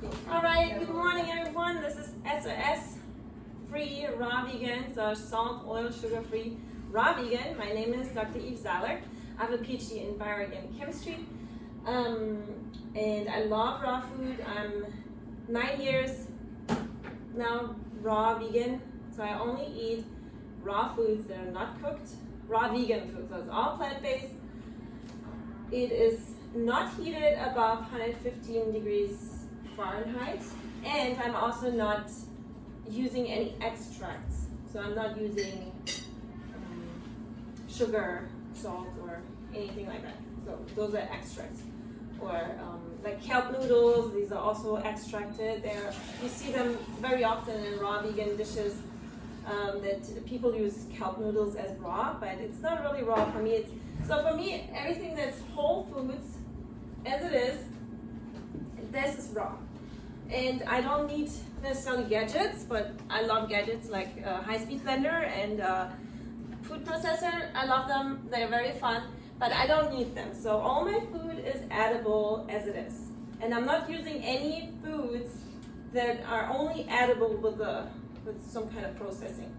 All right, good morning everyone. This is SOS free raw vegan, so salt, oil, sugar free raw vegan. My name is Dr. Eve Zahler. I have a PhD in bioorganic chemistry, and I love raw food. I'm 9 years now raw vegan, so I only eat raw foods that are not cooked, raw vegan foods. So it's all plant-based. It is not heated above 115 degrees Fahrenheit, and I'm also not using any extracts. So I'm not using sugar, salt, or anything like that. So those are extracts. Or like kelp noodles, these are also extracted. You see them very often in raw vegan dishes, that people use kelp noodles as raw, but it's not really raw for me. So for me, everything that's whole foods, as it is, this is raw. And I don't need necessarily gadgets, but I love gadgets like a high-speed blender and a food processor. I love them, they're very fun, but I don't need them. So all my food is edible as it is. And I'm not using any foods that are only edible with some kind of processing.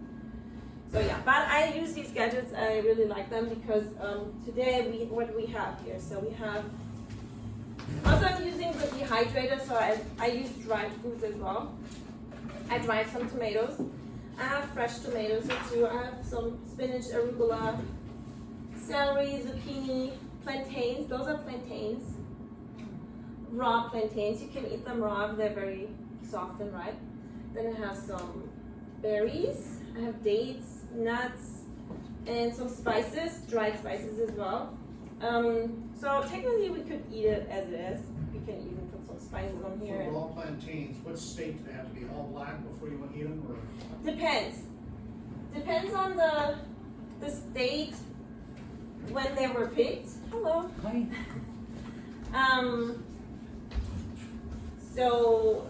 So yeah, but I use these gadgets, I really like them because today what do we have here? So we have, also I'm using the dehydrator, so I use dried foods as well. I dried some tomatoes. I have fresh tomatoes here too. I have some spinach, arugula, celery, zucchini, plantains. Those are plantains. Raw plantains. You can eat them raw if they're very soft and ripe. Then I have some berries. I have dates, nuts, and some spices, dried spices as well. So technically we could eat it as it is. We can even put some spices on here. For raw plantains, what state do they have to be? All black before you want to eat them? Or? Depends. Depends on the state when they were picked. Hello. Hi. So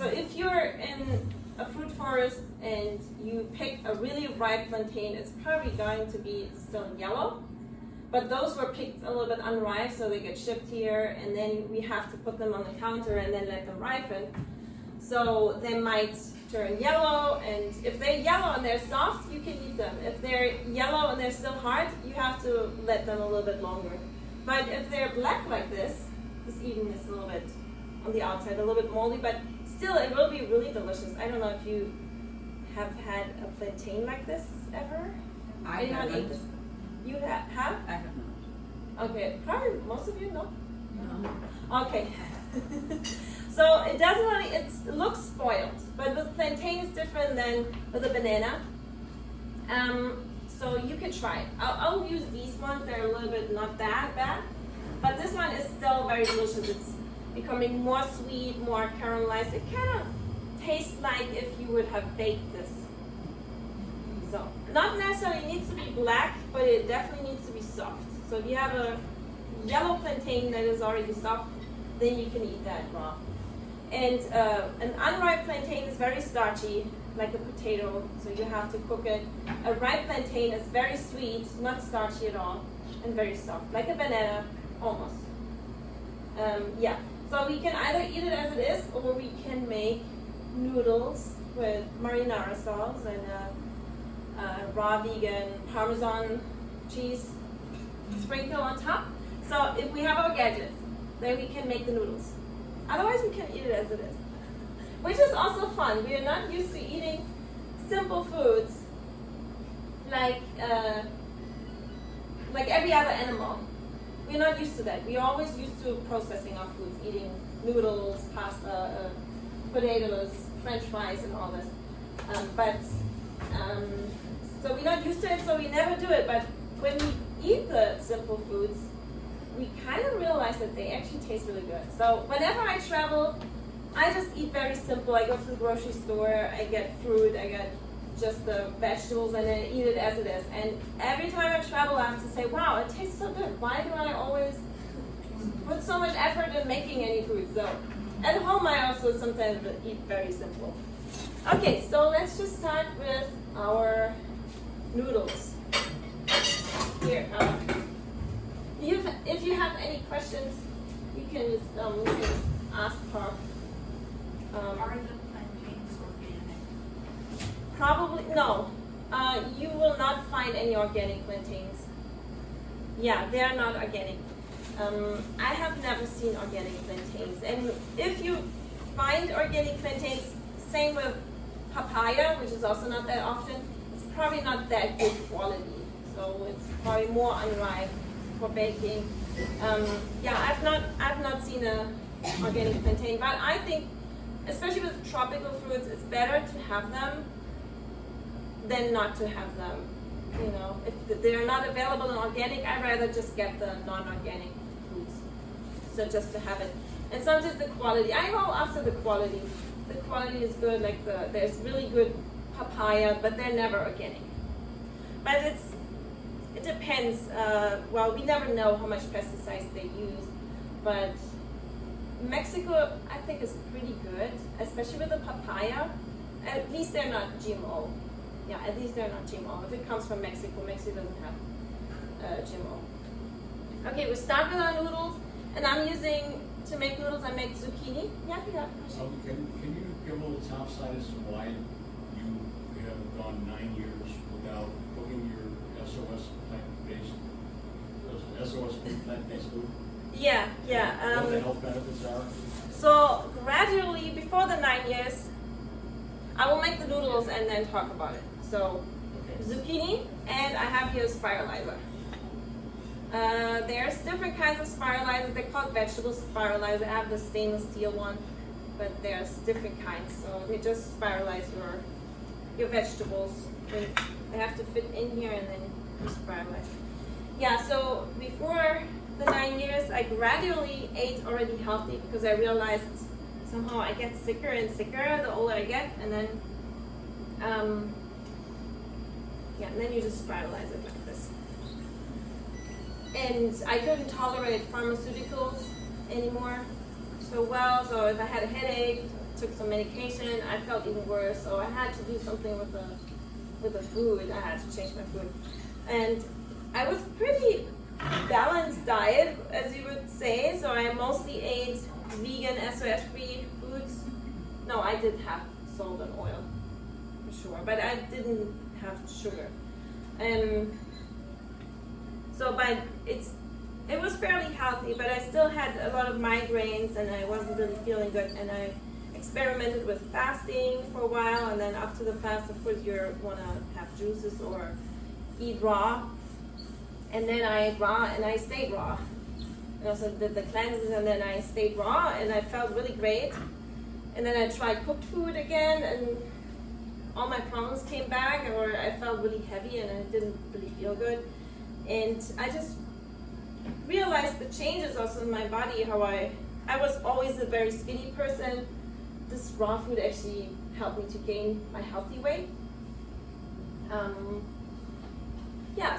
if you're in a fruit forest and you pick a really ripe plantain, it's probably going to be still yellow. But those were picked a little bit unripe, so they get shipped here, and then we have to put them on the counter and then let them ripen. So they might turn yellow, and if they're yellow and they're soft, you can eat them. If they're yellow and they're still hard, you have to let them a little bit longer. But if they're black like this even is a little bit on the outside, a little bit moldy, but still it will be really delicious. I don't know if you have had a plantain like this ever? I Anyone haven't. eat this? You have? I have not. Okay, probably most of you know. No. Okay. So it doesn't really, it looks spoiled, but with plantain is different than with a banana. So you could try it. I'll use these ones, they're a little bit not that bad, but this one is still very delicious. It's becoming more sweet, more caramelized. It kind of tastes like if you would have baked this. So, not necessarily needs to be black, but it definitely needs to be soft. So if you have a yellow plantain that is already soft, then you can eat that raw. And an unripe plantain is very starchy, like a potato, so you have to cook it. A ripe plantain is very sweet, not starchy at all, and very soft, like a banana, almost. Yeah, so we can either eat it as it is, or we can make noodles with marinara sauce and raw vegan parmesan cheese sprinkle on top. So if we have our gadgets, then we can make the noodles. Otherwise we can eat it as it is, which is also fun. We are not used to eating simple foods like every other animal. We're not used to that. We're always used to processing our foods, eating noodles, pasta, potatoes, French fries, and all this. So we're not used to it, so we never do it. But when we eat the simple foods, we kind of realize that they actually taste really good. So whenever I travel, I just eat very simple. I go to the grocery store, I get fruit, I get just the vegetables, and then eat it as it is. And every time I travel, I have to say, wow, it tastes so good. Why do I always put so much effort in making any food? So at home, I also sometimes eat very simple. Okay, so let's just start with our noodles. Here, if you have any questions, you can just ask her. Are the plantains organic? Probably no. You will not find any organic plantains. Yeah, they are not organic. I have never seen organic plantains, and if you find organic plantains, same with papaya, which is also not that often. It's probably not that good quality, so it's probably more unripe for baking. Yeah, I've not seen a organic plantain, but I think, especially with tropical fruits, it's better to have them than not to have them. You know, if they're not available in organic, I'd rather just get the non-organic foods. So just to have it. And sometimes the quality, I go after the quality. The quality is good, like there's really good papaya, but they're never organic. But it depends. Well, we never know how much pesticides they use, but Mexico, I think, is pretty good, especially with the papaya. At least they're not GMO. Yeah, at least they're not GMO. If it comes from Mexico, Mexico doesn't have GMO. Okay, we start with our noodles, and I'm using, to make noodles, I make zucchini. Yeah, you have a question? Can you give a little top side as to why you have gone 9 years without cooking your SOS plant-based food? Yeah. What the health benefits are? So gradually, before the 9 years, I will make the noodles and then talk about it. So zucchini, and I have here a spiralizer. There's different kinds of spiralizers. They're called vegetable spiralizer. I have the stainless steel one, but there's different kinds. So they just spiralize your vegetables. They have to fit in here, and then you spiralize. Yeah. So before the 9 years, I gradually ate already healthy because I realized somehow I get sicker and sicker the older I get, and then and then you just spiralize it like this. And I couldn't tolerate pharmaceuticals anymore so well, so if I had a headache, took some medication, I felt even worse, so I had to do something with the food. I had to change my food. And I was pretty balanced diet, as you would say, so I mostly ate vegan, SOS-free foods. No, I did have salt and oil, for sure, but I didn't have sugar. But it was fairly healthy, but I still had a lot of migraines, and I wasn't really feeling good, and I experimented with fasting for a while, and then after the fast, of course, you want to have juices or eat raw. And then I ate raw, and I stayed raw. And also did the cleanses, and then I stayed raw, and I felt really great. And then I tried cooked food again, and all my problems came back, or I felt really heavy, and I didn't really feel good. And I just realized the changes also in my body, how I was always a very skinny person. This raw food actually helped me to gain my healthy weight.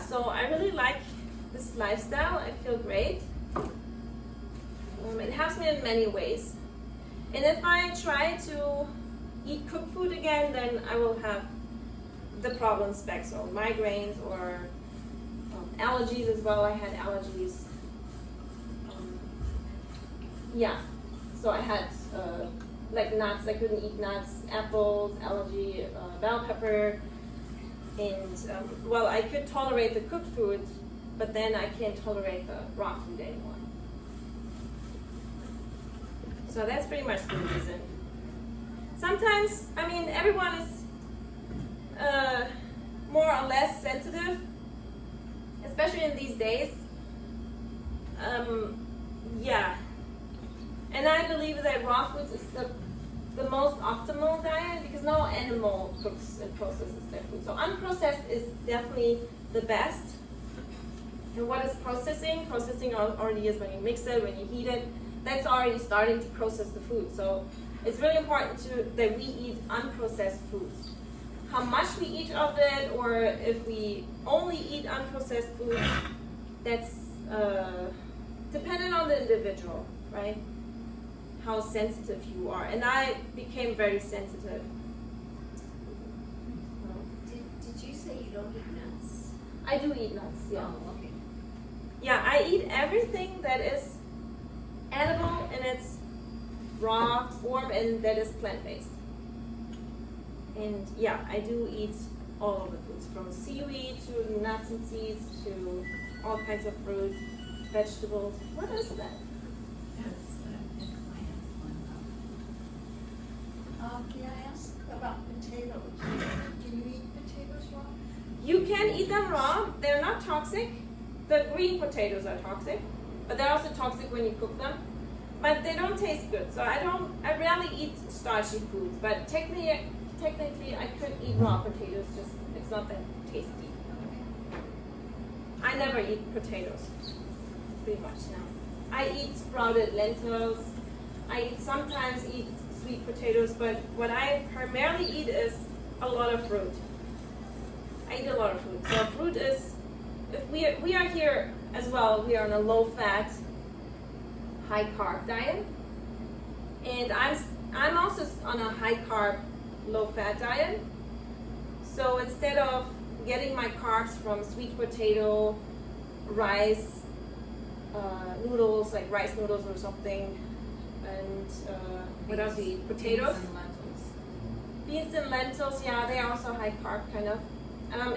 So I really like this lifestyle. I feel great. It helps me in many ways. And if I try to eat cooked food again, then I will have the problems back. So migraines or allergies as well. I had allergies. So I had like nuts. I couldn't eat nuts, apples, allergy, bell pepper. And I could tolerate the cooked food, but then I can't tolerate the raw food anymore. So that's pretty much the reason. Sometimes, everyone is more or less sensitive, especially in these days. And I believe that raw foods is the most optimal diet because no animal cooks and processes their food. So unprocessed is definitely the best. And what is processing? Processing already is when you mix it, when you heat it. That's already starting to process the food. So it's really important that we eat unprocessed foods. How much we eat of it, or if we only eat unprocessed food, that's dependent on the individual, right? How sensitive you are. And I became very sensitive. Did you say you don't eat nuts? I do eat nuts, yeah. Oh, okay. Yeah, I eat everything that is edible, and it's raw, and that is plant-based. And yeah, I do eat all of the foods, from seaweed to nuts and seeds to all kinds of fruit, vegetables. What is that? That's the eggplant one. Can I ask about potatoes? Can you eat potatoes raw? You can eat them raw. They're not toxic. The green potatoes are toxic, but they're also toxic when you cook them. But they don't taste good, so I rarely eat starchy foods. But technically, I could eat raw potatoes. Just it's not that tasty. I never eat potatoes, pretty much now. I eat sprouted lentils. I sometimes eat sweet potatoes, but what I primarily eat is a lot of fruit. I eat a lot of fruit. So fruit is, if we are here as well, we are on a low-fat, high-carb diet, and I'm also on a high-carb, low-fat diet. So instead of getting my carbs from sweet potato, rice, noodles like rice noodles or something, and what else do you eat? Potatoes, beans and lentils. Yeah, they are also high carb kind of.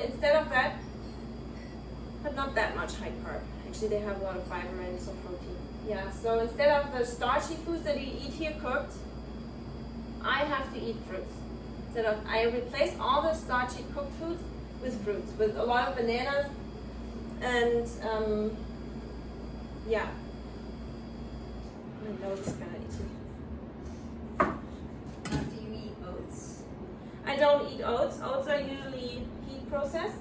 Instead of that, but not that much high carb. Actually, they have a lot of fiber and some protein. Yeah. So instead of the starchy foods that you eat here cooked, I have to eat fruits. Instead of, I replace all the starchy cooked foods with fruits, with a lot of bananas, and yeah. My nose is kind of itchy. Do you eat oats? I don't eat oats. Oats are usually heat processed.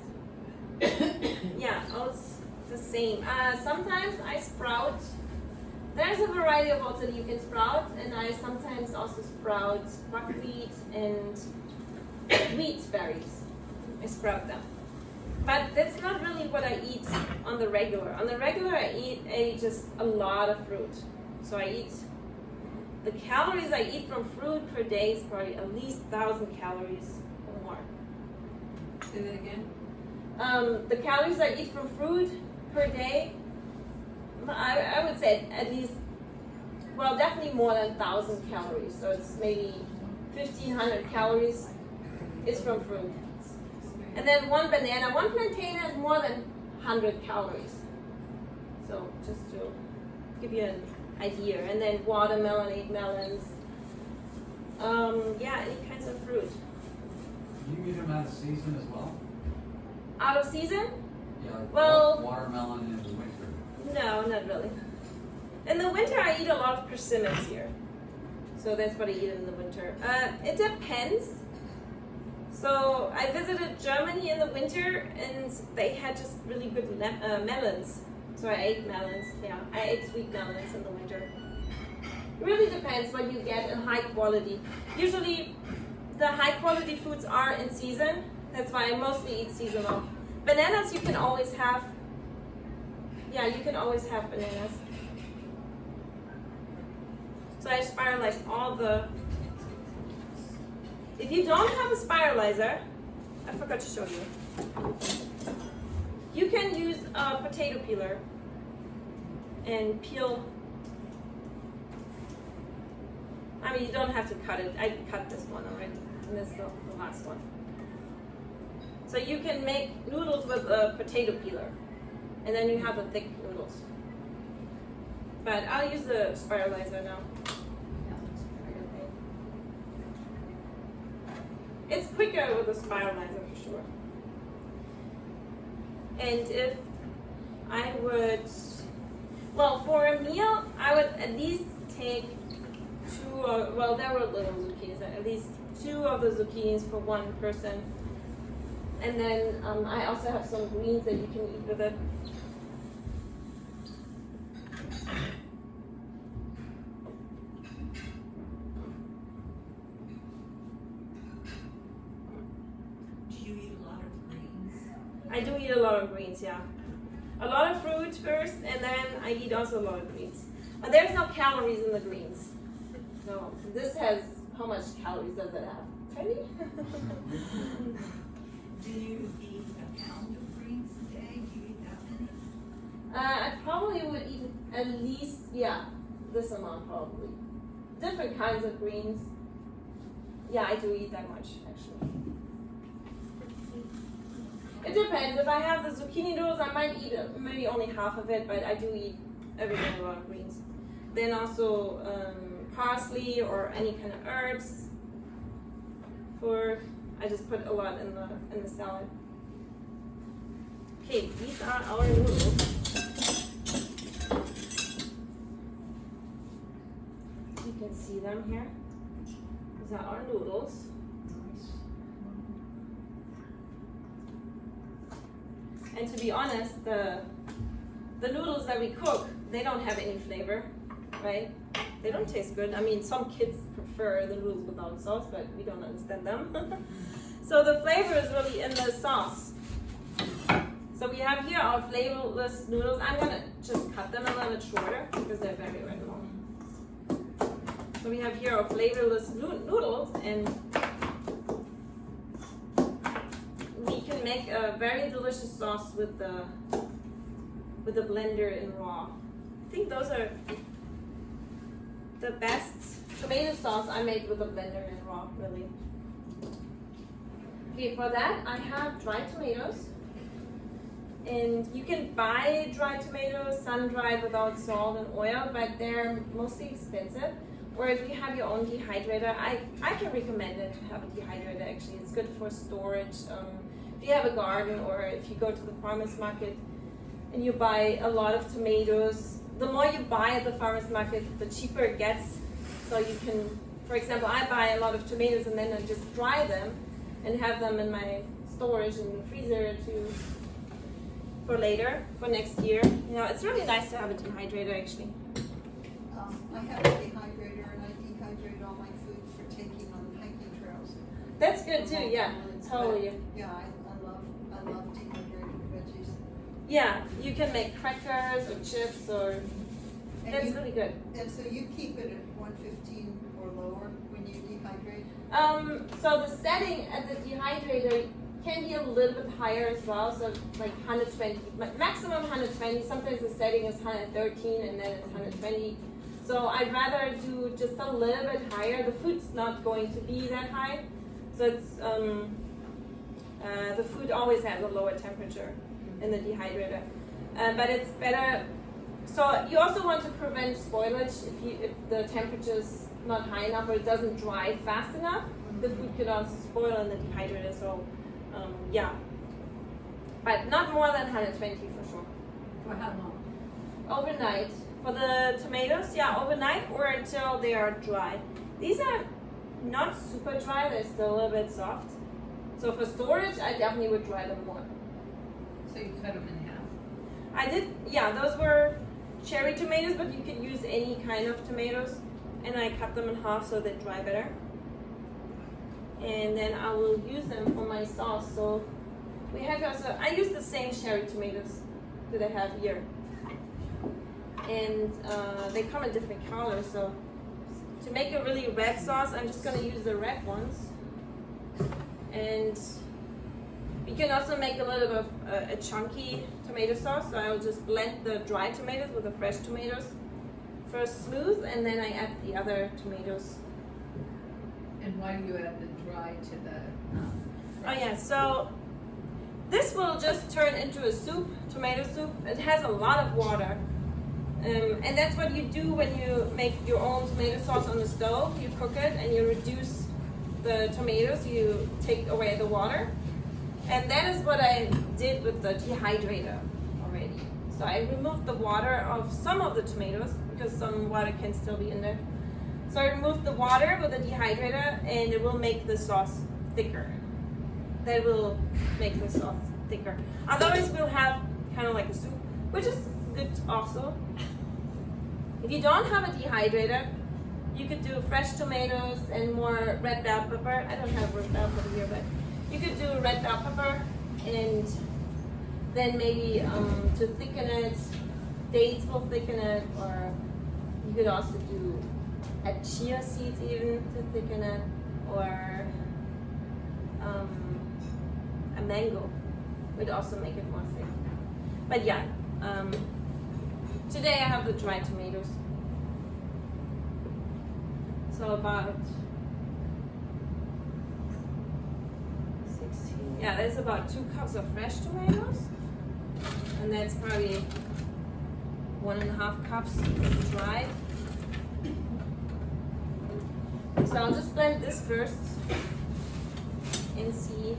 Yeah, oats the same. Sometimes I sprout. There's a variety of oats that you can sprout, and I sometimes also sprout buckwheat and wheat berries. I sprout them. But that's not really what I eat on the regular. On the regular, I eat just a lot of fruit. So I eat, the calories I eat from fruit per day is probably at least 1,000 calories or more. Say that again? The calories I eat from fruit per day, I would say at least, well, definitely more than 1,000 calories. So it's maybe 1,500 calories is from fruit. And then one banana, one plantain has more than 100 calories. So just to give you an idea. And then watermelon, 8 melons. Yeah, any kinds of fruit. Do you eat them out of season as well? Out of season? Yeah, like Well- watermelon in the winter. No, not really. In the winter, I eat a lot of persimmons here. So that's what I eat in the winter. It depends. So I visited Germany in the winter, and they had just really good melons. So I ate melons. Yeah, I ate sweet melons in the winter. It really depends what you get in high quality. Usually, the high quality foods are in season. That's why I mostly eat seasonal. Bananas you can always have. Yeah, you can always have bananas. So I spiralized all the. If you don't have a spiralizer, I forgot to show you. You can use a potato peeler and peel. I mean, you don't have to cut it. I cut this one already, and this is the last one. So you can make noodles with a potato peeler, and then you have the thick noodles. But I'll use the spiralizer now. It's quicker with a spiralizer for sure. And if I would, well, for a meal, I would at least take two, well, there were little zucchinis, at least 2 of the zucchinis for one person. And then I also have some greens that you can eat with it. I do eat a lot of greens, yeah. A lot of fruit first, and then I eat also a lot of greens. But there's no calories in the greens. So this has, how much calories does it have? 20? Do you eat a pound of greens a day? Do you eat that many? I probably would eat at least, yeah, this amount probably. different kinds of greens. Yeah, I do eat that much actually. It depends. If I have the zucchini noodles, I might eat maybe only half of it, but I do eat every day a lot of greens. Then also parsley or any kind of herbs. I just put a lot in the salad. Okay, these are our noodles. You can see them here. These are our noodles. And to be honest, the noodles that we cook, they don't have any flavor, right? They don't taste good. I mean, some kids prefer the noodles without sauce, but we don't understand them. So the flavor is really in the sauce. So we have here our flavorless noodles. I'm gonna just cut them a little bit shorter because they're very, very long. So we have here our flavorless noodles, and we can make a very delicious sauce with the blender in raw. I think those are the best tomato sauce I made with a blender in raw, really. Okay, for that I have dried tomatoes. And you can buy dried tomatoes, sun-dried without salt and oil, but they're mostly expensive. Or if you have your own dehydrator, I can recommend it to have a dehydrator actually. It's good for storage. If you have a garden or if you go to the farmer's market and you buy a lot of tomatoes, the more you buy at the farmer's market, the cheaper it gets. So you can, for example, I buy a lot of tomatoes and then I just dry them and have them in my storage in the freezer for later, for next year. You know, it's really nice to have a dehydrator actually. I have a dehydrator and I dehydrate all my food for taking on hiking trails. That's good too, yeah, totally. Yeah, I love dehydrated veggies. Yeah, you can make crackers or chips or, And that's you- really good. And so you keep it at 115 or lower when you dehydrate? So the setting at the dehydrator can be a little bit higher as well, so like 120, maximum 120, sometimes the setting is 113 and then it's 120. So I'd rather do just a little bit higher. The food's not going to be that high, so it's, the food always has a lower temperature in the dehydrator. But it's better, so you also want to prevent spoilage if the temperature's not high enough or it doesn't dry fast enough. The food could also spoil in the dehydrator, so yeah. But not more than 120 for sure. For how long? Overnight. For the tomatoes, yeah, overnight or until they are dry. These are not super dry, they're still a little bit soft. So for storage, I definitely would dry them more. So you cut them in half? I did, yeah, those were cherry tomatoes, but you could use any kind of tomatoes. And I cut them in half so they dry better. And then I will use them for my sauce. So we have also, I use the same cherry tomatoes that I have here. And they come in different colors. So to make a really red sauce, I'm just gonna use the red ones. And you can also make a little bit of a chunky tomato sauce. So I will just blend the dry tomatoes with the fresh tomatoes. First smooth, and then I add the other tomatoes. And why do you add the dry to the Oh yeah, so this will just turn into a soup, tomato soup. It has a lot of water. And that's what you do when you make your own tomato sauce on the stove. You cook it and you reduce the tomatoes, you take away the water. And that is what I did with the dehydrator already. So I removed the water of some of the tomatoes because some water can still be in there. So I removed the water with the dehydrator and it will make the sauce thicker. That will make the sauce thicker. Otherwise we'll have kind of like a soup, which is good also. If you don't have a dehydrator, you could do fresh tomatoes and more red bell pepper. I don't have red bell pepper here, but you could do red bell pepper and then maybe to thicken it, dates will thicken it, or you could also do a chia seeds even to thicken it, or a mango would also make it more thick. But yeah, today I have the dried tomatoes. So about 16. Yeah, that's about 2 cups of fresh tomatoes, and that's probably 1.5 cups dried. So I'll just blend this first and see.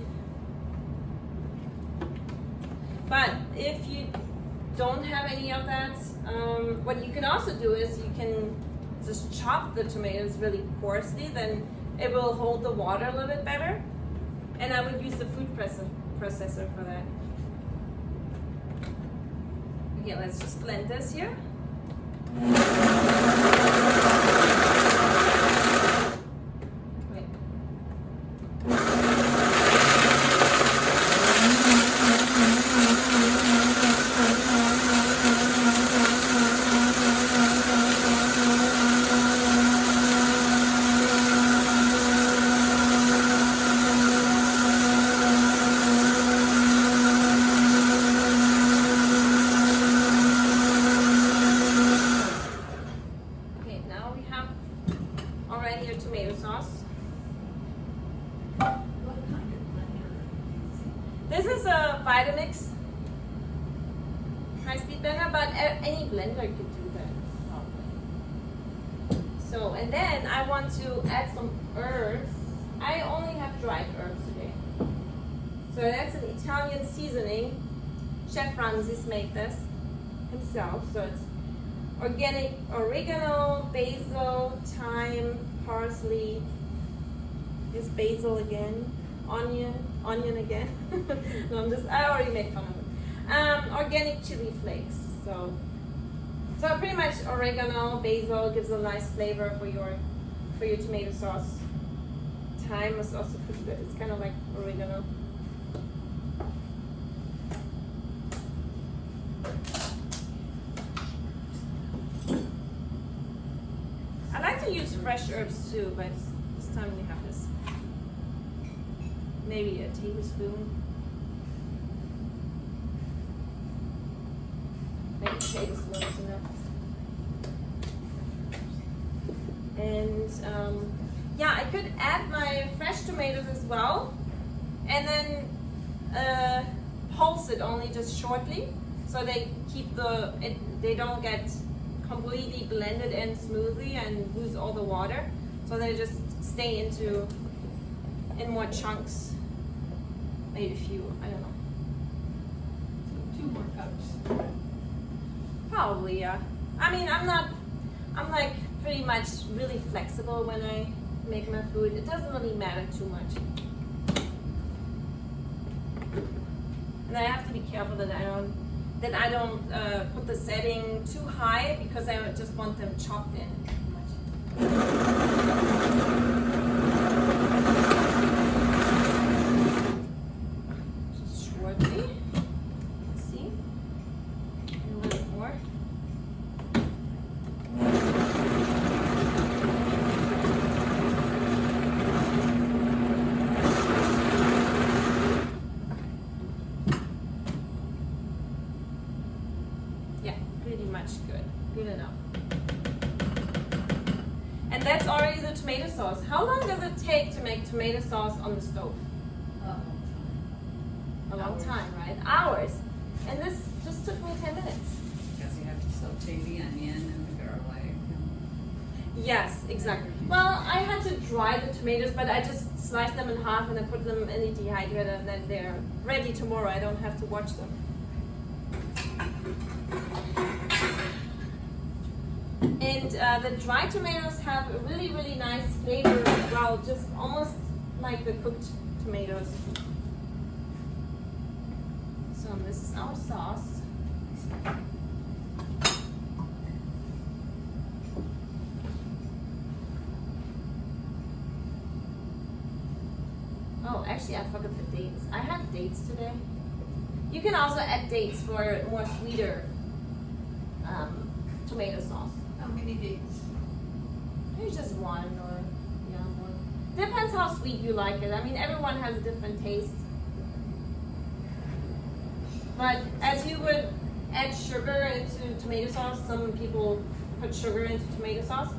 But if you don't have any of that, what you can also do is you can just chop the tomatoes really coarsely, then it will hold the water a little bit better. And I would use the food processor for that. Okay, let's just blend this here. Wait. Okay, now we have already your tomato sauce. What kind of blender? This is a Vitamix high-speed blender, but any blender could do that. So, and then I want to add some herbs. I only have dried herbs today. So that's an Italian seasoning. Chef Ramses made this himself. So it's organic oregano, basil, thyme, parsley. Is basil again? Onion again. No, I already made fun of it. Organic chili flakes. So pretty much oregano, basil gives a nice flavor for your tomato sauce. Thyme is also pretty good. It's kind of like oregano. I like to use fresh herbs too, but this time we have this. Maybe a tablespoon. Maybe a tablespoon is enough. And yeah, I could add my fresh tomatoes as well, and then pulse it only just shortly, so they keep they don't get completely blended in smoothly and lose all the water, so they just stay in more chunks. Maybe a few, I don't know. 2 more cups. Probably, yeah. I mean, I'm like pretty much really flexible when I make my food. It doesn't really matter too much. And I have to be careful that I don't put the setting too high, because I just want them chopped in too much. Just shortly. See? And a little bit more. Yeah, pretty much good. Good enough. And that's already the tomato sauce. How long does it take to make tomato sauce on the stove? A long time, right? Hours. And this just took me 10 minutes. Because you have to saute the onion and the garlic. Yes, exactly. Well, I had to dry the tomatoes, but I just sliced them in half and I put them in the dehydrator, and then they're ready tomorrow. I don't have to watch them. And the dried tomatoes have a really, really nice flavor as well, just almost like the cooked tomatoes. So this is our sauce. Oh, actually I forgot the dates. I had dates today. You can also add dates for more sweeter tomato sauce. How many dates? Maybe just one, or yeah, one. Depends how sweet you like it. I mean, everyone has a different taste. But as you would add sugar into tomato sauce, some people put sugar into tomato sauce.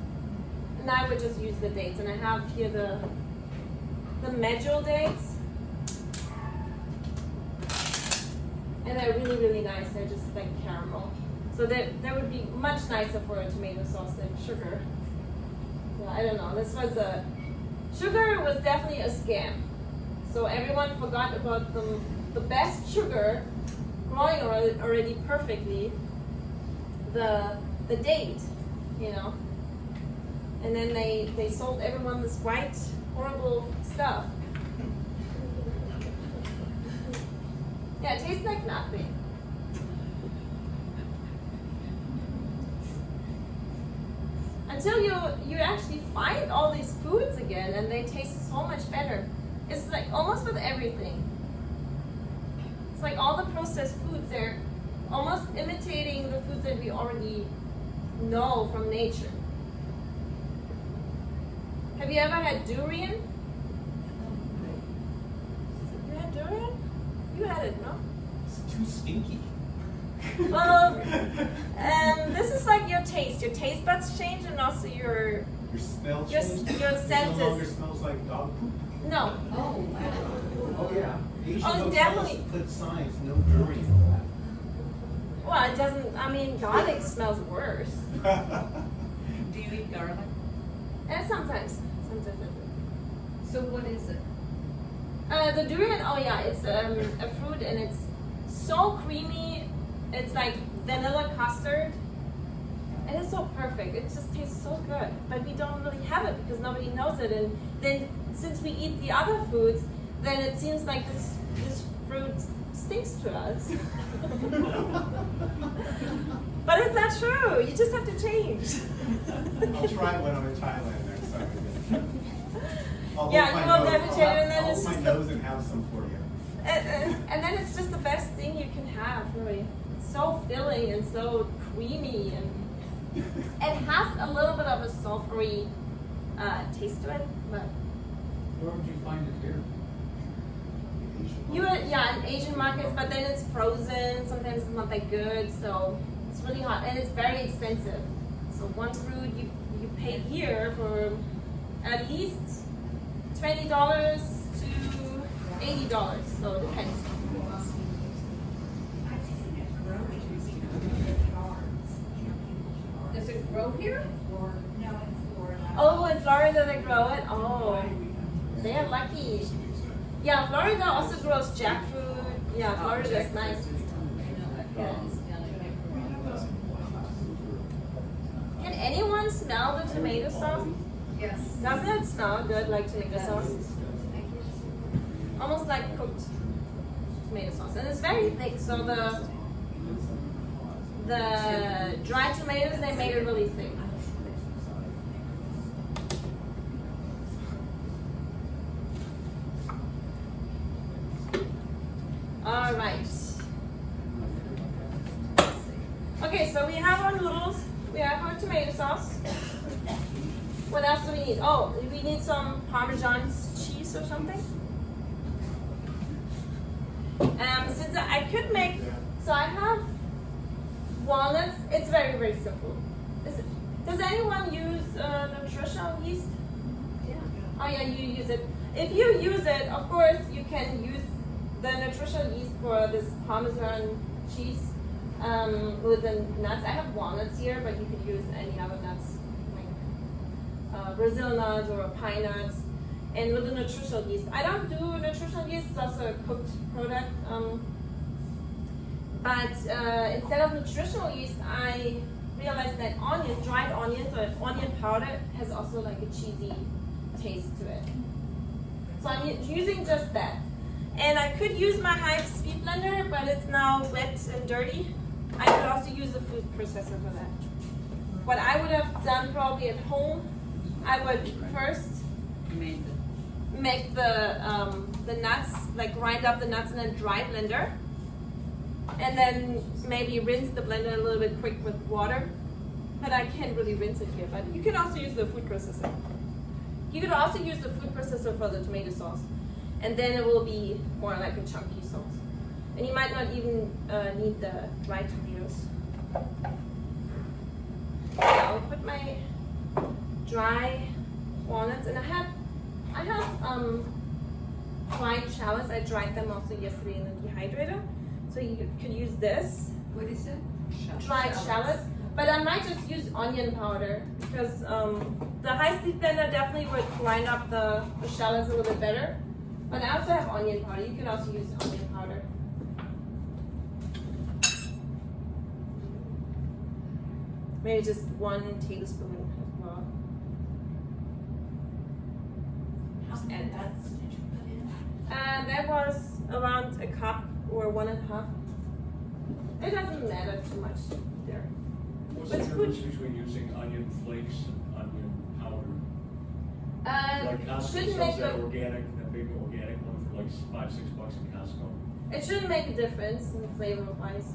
And I would just use the dates, and I have here the Medjool dates, and they're really, really nice. They're just like caramel, so that would be much nicer for a tomato sauce than sugar. So I don't know. Sugar was definitely a scam. So everyone forgot about the best sugar growing already perfectly, the date, you know. And then they sold everyone this white, horrible stuff. Yeah, it tastes like nothing. Until you actually find all these foods again, and they taste so much better. It's like almost with everything. It's like all the processed foods, they're almost imitating the foods that we already know from nature. Have you ever had durian? You had durian? You had it, no? It's too stinky. Well, this is like your taste. Your taste buds change, and also your Your smell your changed? your It no longer senses. smells like dog poop? No. Oh, wow. Oh, yeah. Asian Oh, hotels definitely. put signs, no durian. Well, it doesn't. I mean, garlic smells worse. Do you eat garlic? And sometimes I do. So what is it? The durian. Oh yeah, it's a fruit, and it's so creamy. It's like vanilla custard, and it's so perfect. It just tastes so good, but we don't really have it because nobody knows it. And then since we eat the other foods, then it seems like this fruit stinks to us. But it's not true. You just have to change. I'll try it when I'm in Thailand next time. I'll Yeah, hold my you will nose. never change, and then I'll it's hold my just nose and have some for you. And then it's just the best thing you can have, really. It's so filling and so creamy, and it has a little bit of a sulfury taste to it, but Where would you find it here? in Asian markets, but then it's frozen. Sometimes it's not that good, so it's really hot, and it's very expensive. So one fruit you pay here for at least $20 to $80, so it depends. Does it grow here? Oh, in Florida they grow it. Oh, they are lucky. Yeah, Florida also grows jackfruit. Yeah, Florida is nice. Can anyone smell the tomato sauce? Yes. Doesn't it smell good like tomato sauce? Almost like cooked tomato sauce, and it's very thick. So the dried tomatoes, they made it really thick. All right. Okay, so we have our noodles. We have our tomato sauce. What else do we need? Oh, we need some Parmesan cheese or something. Since I could make, so I have walnuts. It's very, very simple. Does anyone use nutritional yeast? Yeah. Oh yeah, you use it. If you use it, of course, you can use the nutritional yeast for this Parmesan cheese with the nuts. I have walnuts here, but you could use any other nuts, like Brazil nuts or pine nuts. And with the nutritional yeast, I don't do nutritional yeast. It's also a cooked product. But instead of nutritional yeast, I realized that dried onions or onion powder has also like a cheesy taste to it. So I'm using just that. And I could use my high-speed blender, but it's now wet and dirty. I could also use a food processor for that. What I would have done probably at home, I would first make the nuts, like grind up the nuts in a dry blender, and then maybe rinse the blender a little bit quick with water. But I can't really rinse it here. But you can also use the food processor. You could also use the food processor for the tomato sauce, and then it will be more like a chunky sauce. And you might not even need the dried tomatoes. I'll put my dry walnuts, and I have dried shallots. I dried them also yesterday in the dehydrator, so you could use this. What is it? Dried shallots, but I might just use onion powder because the high-speed blender definitely would grind up the shallots a little bit better. But I also have onion powder. You can also use onion powder. Maybe just 1 tablespoon as well. How many nuts did you put in? That was around a cup or 1.5. It doesn't matter too much there. What's But the food- difference between using onion flakes and onion powder? Like Costco shouldn't sells make that a organic, that big organic one for like $5-6 in Costco. it shouldn't make a difference in the flavor wise.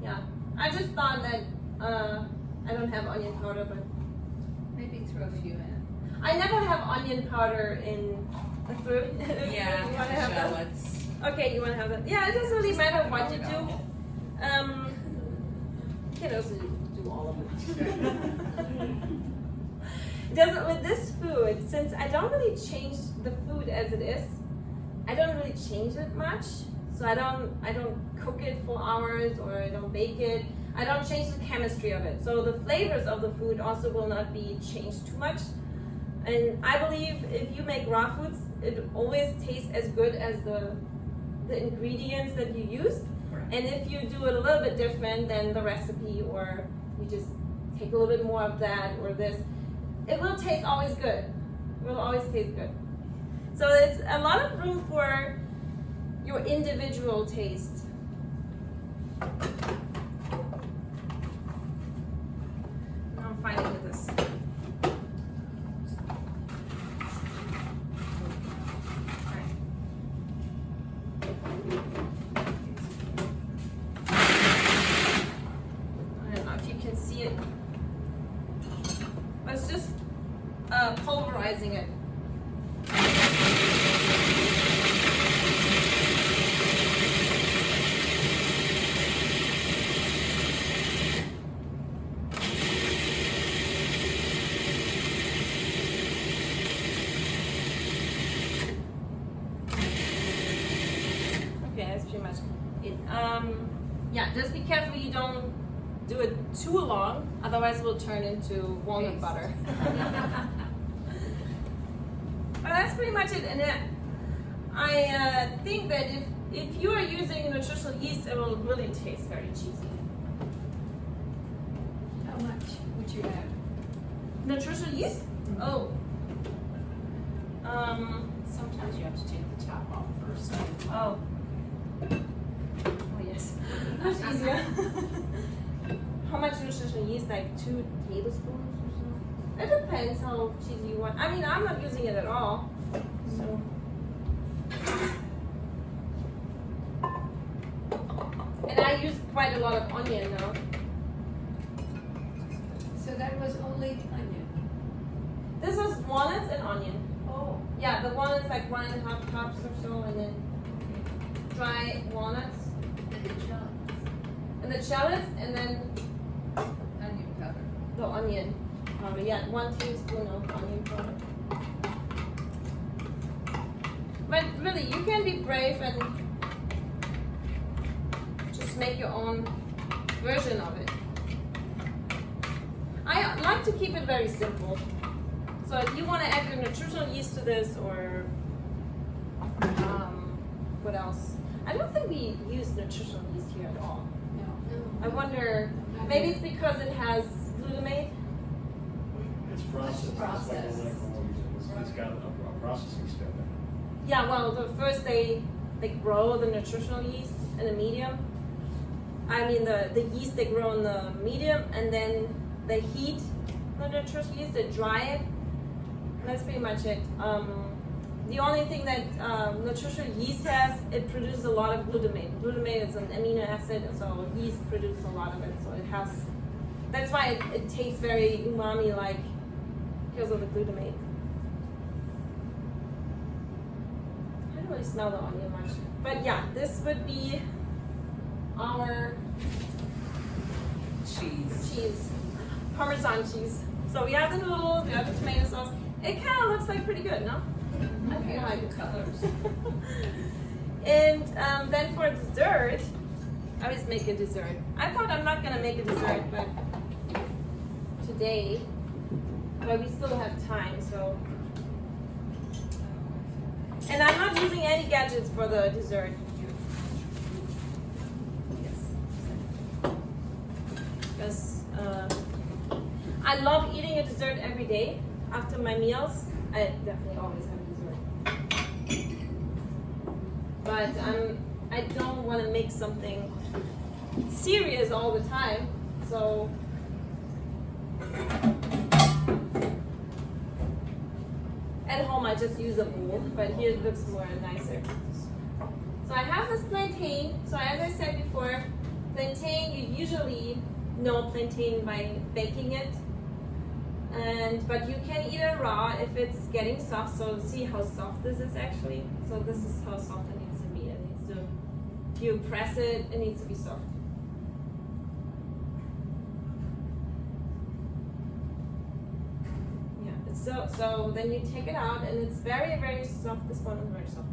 Yeah, I just thought that I don't have onion powder, but Maybe throw a few in. I never have onion powder in the food. Yeah, You wanna have that? shallots. Okay, you want to have that? Yeah, it doesn't really matter what you do. You can also do all of it. It doesn't with this food, since I don't really change the food as it is. I don't really change it much, so I don't cook it for hours or I don't bake it. I don't change the chemistry of it, so the flavors of the food also will not be changed too much. And I believe if you make raw foods, it always tastes as good as the ingredients that you used. Correct. And if you do it a little bit different than the recipe, or you just take a little bit more of that or this, it will taste always good. It will always taste good. So it's a lot of room for your individual taste. Now I'm fighting with this. Alright. I don't know if you can see it. But it's just pulverizing it. Okay, that's pretty much it. Yeah, just be careful you don't do it too long, otherwise it will turn into walnut butter. But that's pretty much it. And I think that if you are using nutritional yeast, it will really taste very cheesy. How much would you add? Nutritional yeast? Oh. Sometimes you have to take the top off first. Oh. Oh yes. Much easier. How much nutritional yeast? Like 2 tablespoons or so? It depends how cheesy you want. I mean, I'm not using it at all. So. And I use quite a lot of onion now. So that was only onion. This was walnuts and onion. Oh, Yeah, the walnuts like 1.5 cups or so, and then dry walnuts. And the shallots, and then onion powder. the onion powder. Yeah, 1 tablespoon of onion powder. But really, you can be brave and just make your own version of it. I like to keep it very simple. So if you want to add your nutritional yeast to this, or what else? I don't think we use nutritional yeast here at all. No. I wonder, maybe it's because it has glutamate. It's processed. It's like Processed. it's got a processing step in it. Yeah, well, the first they grow the nutritional yeast in the medium. I mean the yeast they grow in the medium, and then they heat the nutritional yeast, they dry it. And that's pretty much it. The only thing that nutritional yeast has, it produces a lot of glutamate. Glutamate is an amino acid, so yeast produces a lot of it. So it has, that's why it tastes very umami-like because of the glutamate. I don't really smell the onion much. But yeah, this would be our Cheese. cheese. Parmesan cheese. So we have the noodles, we have the tomato sauce. It kind of looks like pretty good, no? I feel like the colors. And then for dessert, I always make a dessert. I thought I'm not gonna make a dessert, but today, but we still have time, so. And I'm not using any gadgets for the dessert. Because I love eating a dessert every day after my meals. I definitely always have dessert. But I don't want to make something serious all the time, so at home I just use a bowl, but here it looks more nicer. So I have this plantain. So as I said before, plantain, you usually know plantain by baking it, but you can eat it raw if it's getting soft. So see how soft this is actually. So this is how soft it needs to be. It needs to, if you press it, it needs to be soft. Yeah. So then you take it out, and it's very, very soft. This one is very soft.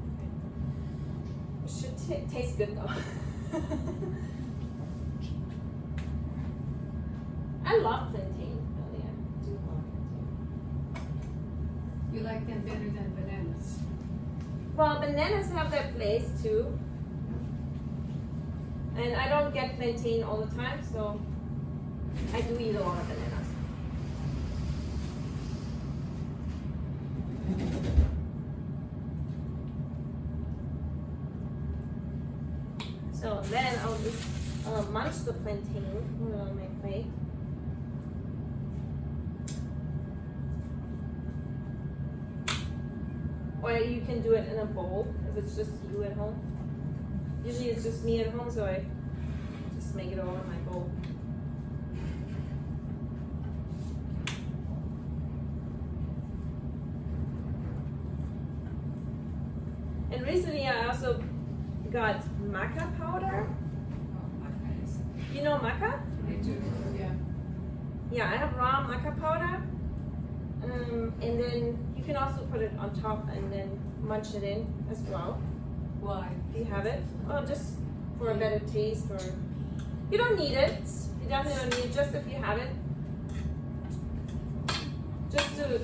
It should taste good though. I love plantain. Really, I do love plantain. You like them better than bananas? Well, bananas have their place too. And I don't get plantain all the time, so I do eat a lot of bananas. So then I'll just munch the plantain, put it on my plate. Or you can do it in a bowl if it's just you at home. Usually it's just me at home, so I just make it all in my bowl. And recently I also got maca powder. You know maca? I do, yeah. Yeah, I have raw maca powder. And then you can also put it on top and then munch it in as well. Why? If you have it. Well, just for a better taste, or you don't need it. You definitely don't need it, just if you have it. Just to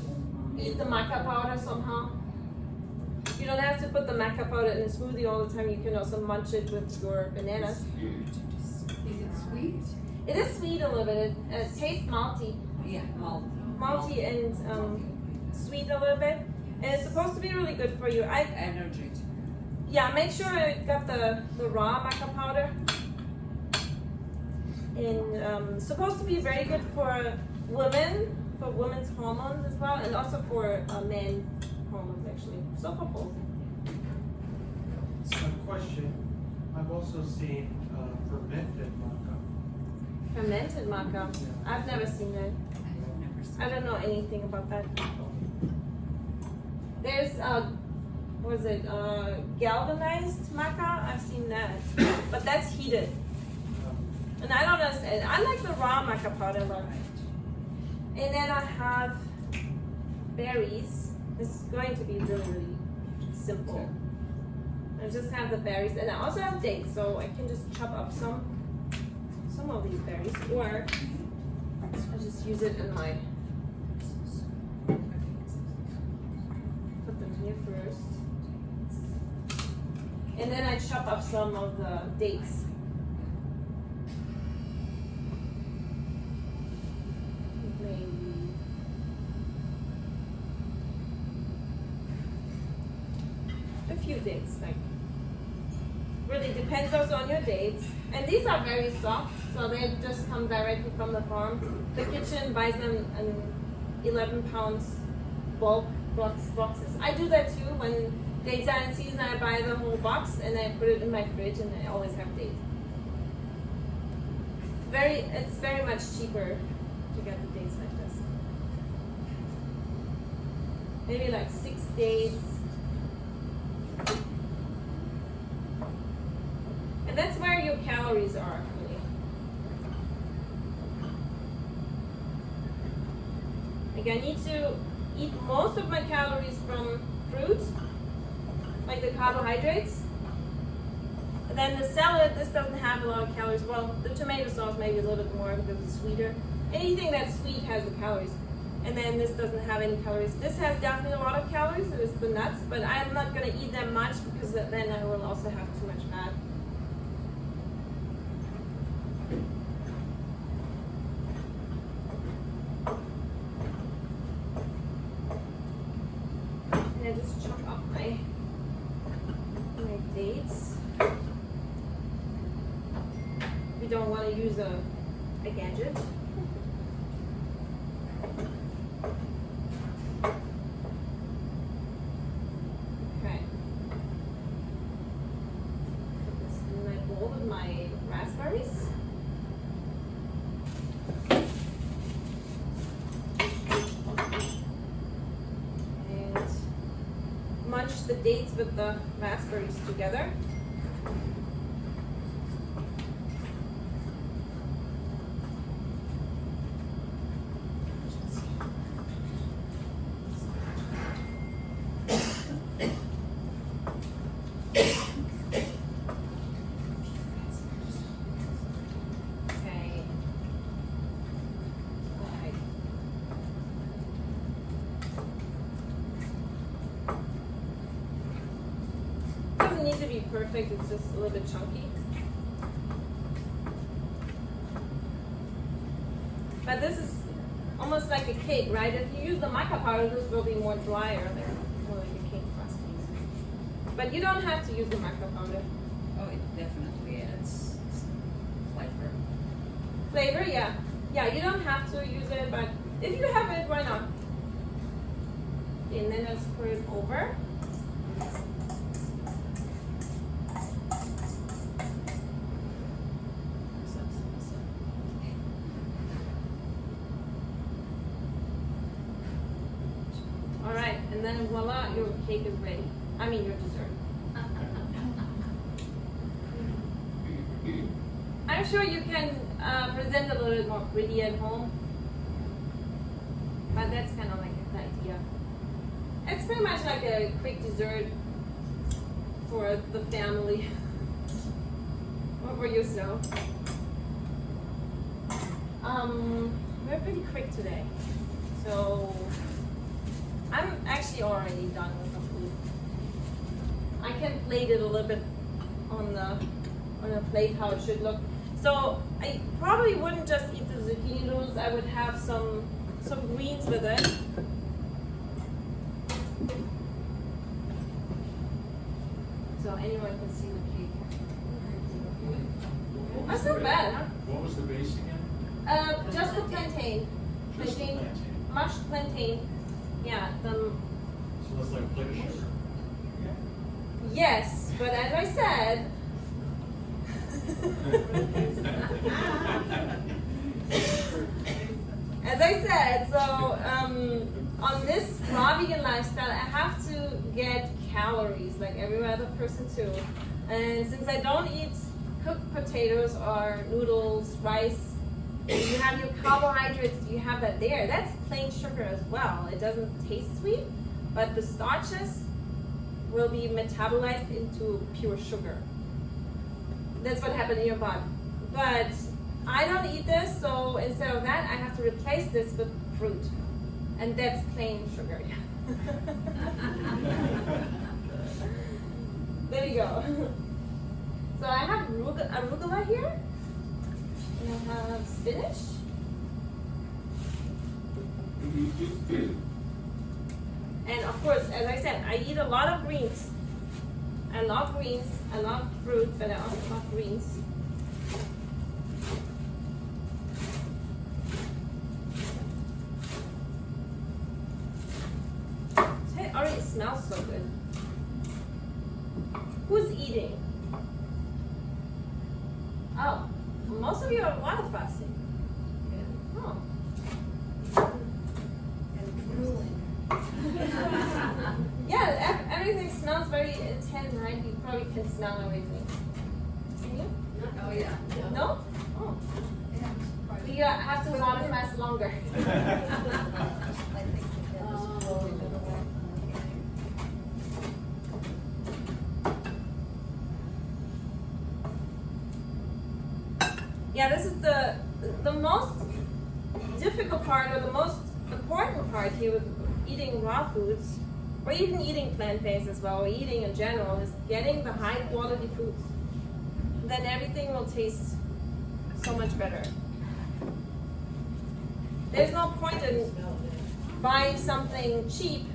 eat the maca powder somehow. You don't have to put the maca powder in a smoothie all the time. You can also munch it with your bananas. Is it sweet? It is sweet a little bit. It tastes malty. Yeah, malt. Malty and sweet a little bit. And it's supposed to be really good for you. Energy. Yeah, make sure it got the raw maca powder. And supposed to be very good for women, for women's hormones as well, and also for men hormones actually. So for both. So question, I've also seen fermented maca. Fermented maca. I've never seen that. I don't know anything about that. There's what is it? Galvanized maca. I've seen that, but that's heated. And I don't understand. I like the raw maca powder a lot. And then I have berries. This is going to be really, really simple. I just have the berries, and I also have dates, so I can just chop up some of these berries, or I'll just use it in my. Put them here first, and then I chop up some of the dates. Maybe a few dates, like really depends also on your dates. And these are very soft, so they just come directly from the farm. The kitchen buys them in 11 pounds bulk boxes. I do that too. When dates are in season, I buy the whole box and I put it in my fridge, and I always have dates. It's very much cheaper to get the dates like this. Maybe like 6 days. And that's where your calories are, really. Like I need to eat most of my calories from fruit, like the carbohydrates. And then the salad, this doesn't have a lot of calories. Well, the tomato sauce maybe a little bit more because it's sweeter. Anything that's sweet has the calories. And then this doesn't have any calories. This has definitely a lot of calories, it's the nuts, but I'm not gonna eat that much because then I will also have too much fat. And I just chop up my dates. We don't want to use a gadget. Okay. Put this in my bowl with my raspberries. And munch the dates with the raspberries together. Okay. Alright. Doesn't need to be perfect, it's just a little bit chunky. But this is almost like a cake, right? If you use the maca powder, this will be more drier, like more like a cake crust. But you don't have to use the maca powder. Oh, it definitely adds flavor. Flavor, yeah. Yeah, you don't have to use it, but if you have it, why not? Okay, and then let's pour it over. All right, and then voila, your cake is ready. I mean, your dessert. I'm sure you can present a little bit more pretty at home, but that's kind of like the idea. It's pretty much like a quick dessert for the family or for yourself. We're pretty quick today, so I'm actually already done with the food. I can plate it a little bit on a plate how it should look. So I probably wouldn't just eat the zucchini noodles. I would have some greens with it. So anyone can see the cake. That's not bad, huh? What was the base again? Just the plantain. Just the plantain. Mashed plantain. Yeah, So that's like a plate of sugar. yes, but as I said, so on this raw vegan lifestyle, I have to get calories like every other person too. And since I don't eat cooked potatoes or noodles, rice, you have your carbohydrates, you have that there. That's plain sugar as well. It doesn't taste sweet, but the starches will be metabolized into pure sugar. That's what happened in your body. But I don't eat this, so instead of that, I have to replace this with fruit. And that's plain sugar. There you go. So I have arugula here. And I have spinach. And of course, as I said, I eat a lot of greens. I love greens, I love fruit, but I also love greens. It already smells so good. Who's eating? Oh, most of you are water fasting. Oh. And grueling. Yeah, everything smells very intense, right? You probably can smell everything. Can you? Oh, yeah. No? Oh. Yeah, quite- You have to water fast longer. I Yeah, this is the most difficult part, or the most important part here with eating raw foods, or even eating plant-based as well, or eating in general, is getting the high quality foods. Then everything will taste so much better. There's no point in buying something cheap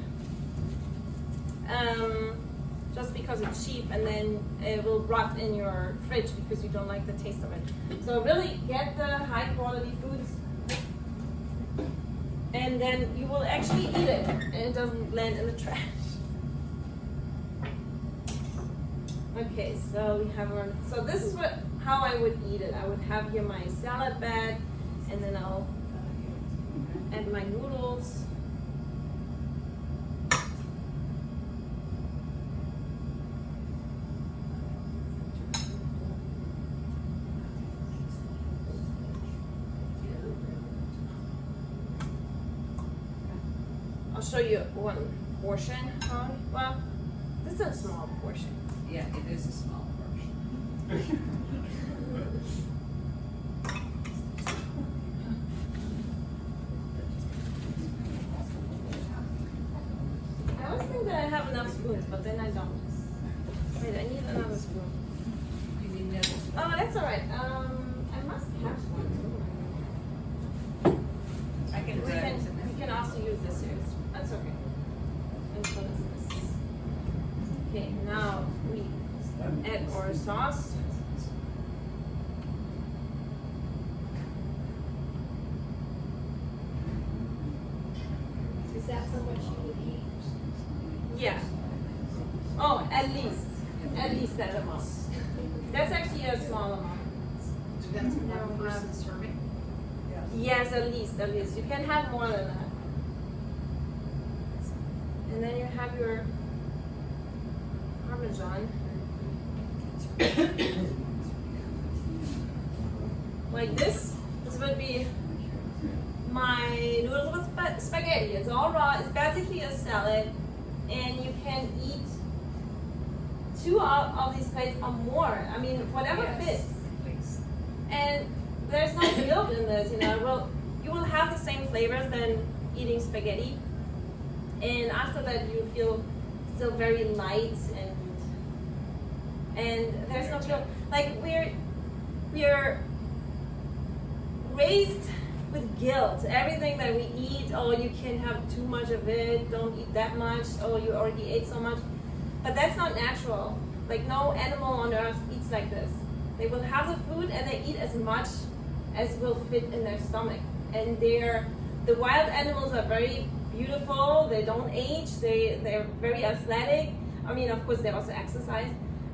just because it's cheap, and then it will rot in your fridge because you don't like the taste of it. So really get the high quality foods, and then you will actually eat it and it doesn't land in the trash. Okay, so we have our, so this is how I would eat it. I would have here my salad bag, and then I'll add my noodles. I'll show you one portion. Well, this is a small portion. Yeah, it is a small portion. I always think that I have enough spoons, but then I don't. Wait, I need another spoon. You need another spoon? Oh, that's all right. I must have one. I can We grab can, it in there. we can also use this here. That's okay. And what is this? Okay, now we add our sauce. Is that how much you would eat? Yeah. Oh, at least that amount. That's actually a small amount. That's Now one we have- person serving? Yes, at least. You can have more than that. And then you have your parmesan. Like this. This would be my noodles with spaghetti. It's all raw. It's basically a salad, and you can eat 2 of these plates or more. I mean, whatever fits. Please. And there's no guilt in this, you know. Well, you will have the same flavors than eating spaghetti, and after that you feel still very light, and there's no guilt. Like we're raised with guilt. Everything that we eat, oh, you can't have too much of it. Don't eat that much. Oh, you already ate so much. But that's not natural. Like no animal on earth eats like this. They will have the food and they eat as much as will fit in their stomach. And the wild animals are very beautiful. They don't age. They're very athletic. I mean, of course, they also exercise.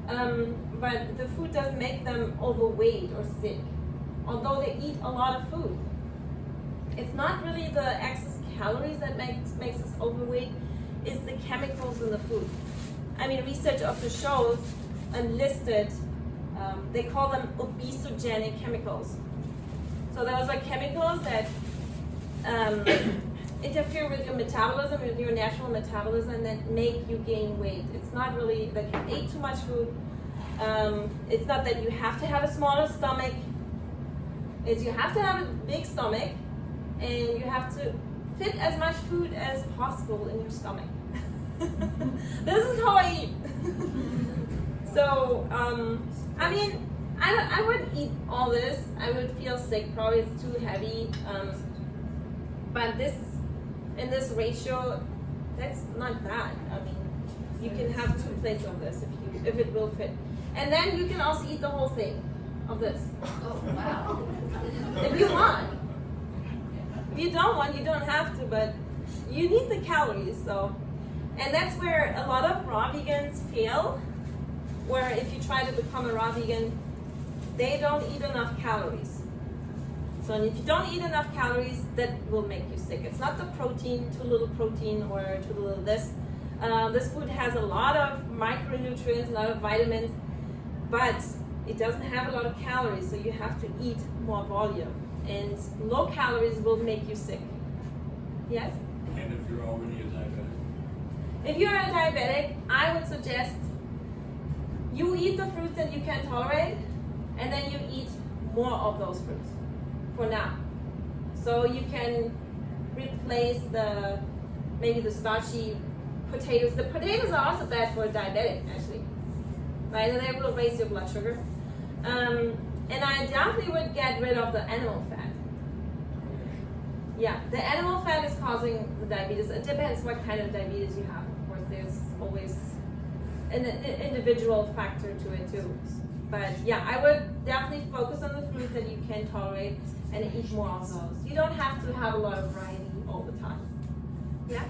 But the food doesn't make them overweight or sick, although they eat a lot of food. It's not really the excess calories that makes us overweight. It's the chemicals in the food. I mean, research also shows listed, they call them obesogenic chemicals. So those are chemicals that interfere with your metabolism, with your natural metabolism, that make you gain weight. It's not really that you ate too much food. It's not that you have to have a smaller stomach. It's you have to have a big stomach, and you have to fit as much food as possible in your stomach. This is how I eat. So, I mean, I wouldn't eat all this. I would feel sick. Probably it's too heavy. But this, in this ratio, that's not bad. I mean, you can have 2 plates of this if it will fit. And then you can also eat the whole thing of this. Oh, wow. If you want. If you don't want, you don't have to, but you need the calories, so. And that's where a lot of raw vegans fail, where if you try to become a raw vegan, they don't eat enough calories. So if you don't eat enough calories, that will make you sick. It's not the protein, too little protein or too little this. This food has a lot of micronutrients, a lot of vitamins, but it doesn't have a lot of calories, so you have to eat more volume. And low calories will make you sick. Yes? And if you're already a diabetic? If you're a diabetic, I would suggest you eat the fruits that you can tolerate, and then you eat more of those fruits for now. So you can replace maybe the starchy potatoes. The potatoes are also bad for a diabetic, actually, right? And they will raise your blood sugar. And I definitely would get rid of the animal fat. Yeah, the animal fat is causing the diabetes. It depends what kind of diabetes you have. Of course, there's always an individual factor to it too. But yeah, I would definitely focus on the fruit that you can tolerate and eat more of those. You don't have to have a lot of variety all the time. Yeah?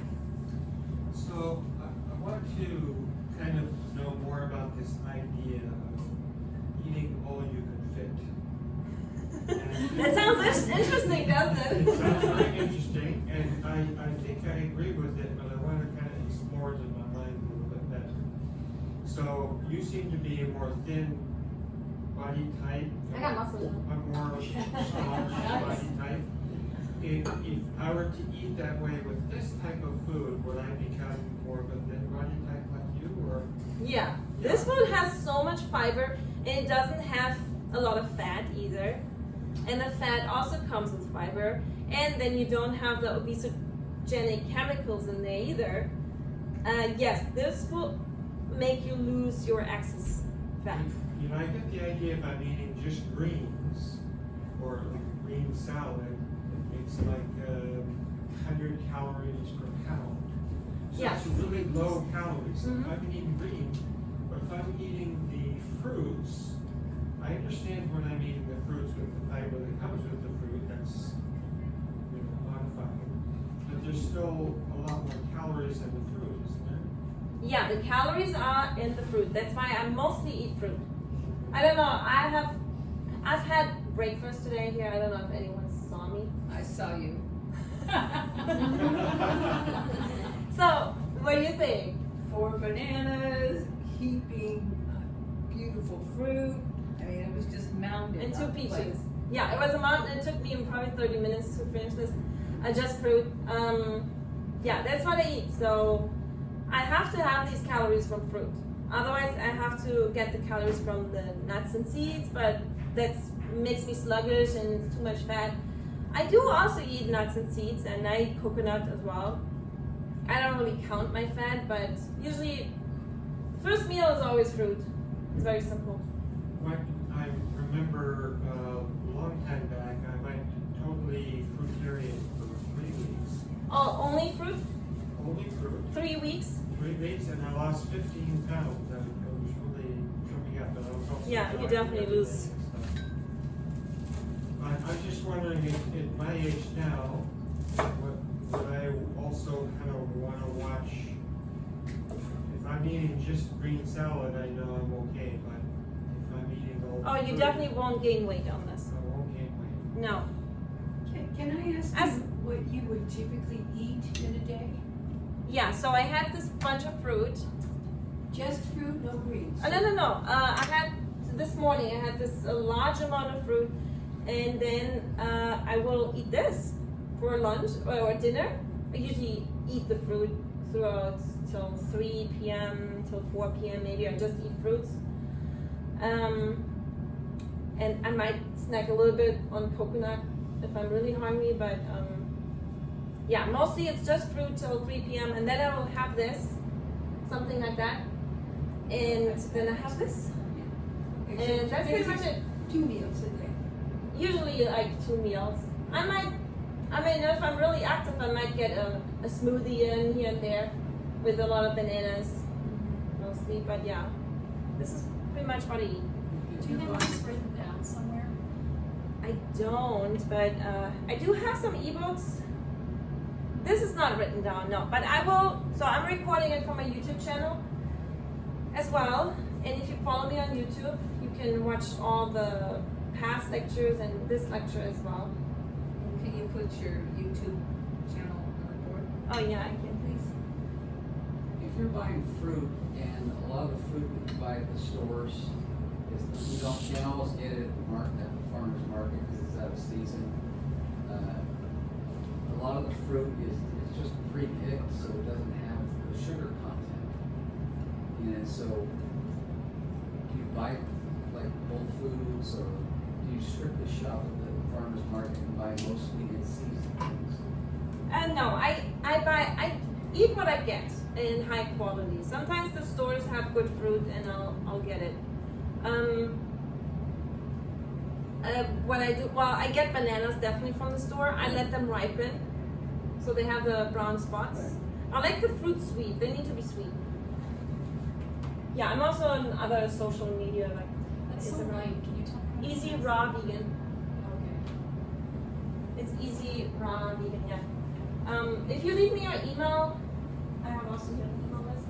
So I want to kind of know more about this idea of eating all you can fit. That sounds interesting, doesn't It it? sounds very interesting, and I think I agree with it, but I want to kind of explore it in my mind a little bit better. So you seem to be a more thin body type. I got muscles. A more strong body type. If I were to eat that way with this type of food, would I become more of a thin body type like you, or? Yeah, this food has so much fiber and it doesn't have a lot of fat either. And the fat also comes with fiber. And then you don't have the obesogenic chemicals in there either. Yes, this will make you lose your excess fat. You know, I get the idea if I'm eating just greens or like green salad, it's like 100 calories per pound. So Yeah. it's really low calories. So Mhm. if I'm eating green, but if I'm eating the fruits, I understand when I'm eating the fruits with the fiber that comes with the fruit, that's, you know, modified. But there's still a lot more calories in the fruit, isn't there? Yeah, the calories are in the fruit. That's why I mostly eat fruit. I don't know, I've had breakfast today here. I don't know if anyone saw me. I saw you. So, what do you think? 4 bananas, heaping beautiful fruit. I mean, it was just mounted. And 2 on the plate. peaches. Yeah, it was a mountain. It took me probably 30 minutes to finish this. Just fruit. Yeah, that's what I eat. So I have to have these calories from fruit. Otherwise, I have to get the calories from the nuts and seeds, but that makes me sluggish and it's too much fat. I do also eat nuts and seeds, and I eat coconut as well. I don't really count my fat, but usually first meal is always fruit. It's very simple. What I remember a long time back, I went totally fruitarian for 3 weeks. Oh, only fruit? Only fruit. 3 weeks? 3 weeks, and I lost 15 pounds. It was really tripping up, but I was also Yeah, you jogging definitely every lose. day and stuff. I'm just wondering if at my age now, would I also kind of want to watch, if I'm eating just green salad, I know I'm okay, but if I'm eating all Oh, you fruit, definitely won't gain weight on this. I won't gain weight. No. Can I ask As- you what you would typically eat in a day? Yeah, so I had this bunch of fruit. Just fruit, no greens? No. I had, this morning, I had this a large amount of fruit, and then I will eat this for lunch or dinner. I usually eat the fruit throughout till 3 p.m. till 4 p.m. maybe. I just eat fruits. And I might snack a little bit on coconut if I'm really hungry, but yeah, mostly it's just fruit till 3 p.m. and then I will have this, something like that, and then I have this, Okay, so and that's pretty much it. 2 meals a day. Usually like 2 meals. I mean, if I'm really active, I might get a smoothie in here and there with a lot of bananas, mostly, but yeah, this is pretty much what I eat. Do you have this written down somewhere? I don't, but I do have some ebooks. This is not written down, no, but I will, so I'm recording it from my YouTube channel as well, and if you follow me on YouTube, you can watch all the past lectures and this lecture as well. Can you put your YouTube channel on the board? Oh yeah, I can, please. If you're buying fruit, and a lot of the fruit that you buy at the stores is, you can almost get it at the market, at the farmer's market, because it's out of season. A lot of the fruit is just pre-picked, so it doesn't have the sugar content in it. So do you buy like Whole Foods, or do you strictly shop at the farmer's market and buy mostly in season things? No, I eat what I get in high quality. Sometimes the stores have good fruit and I'll get it. What I do, well, I get bananas definitely from the store. I let them ripen, so they have the brown spots. I like the fruit sweet. They need to be sweet. Yeah, I'm also on other social media like That's so Instagram. light. Can you tell me? Easy raw vegan. Okay. It's easy raw vegan. Yeah. If you leave me your email, I have also your email list.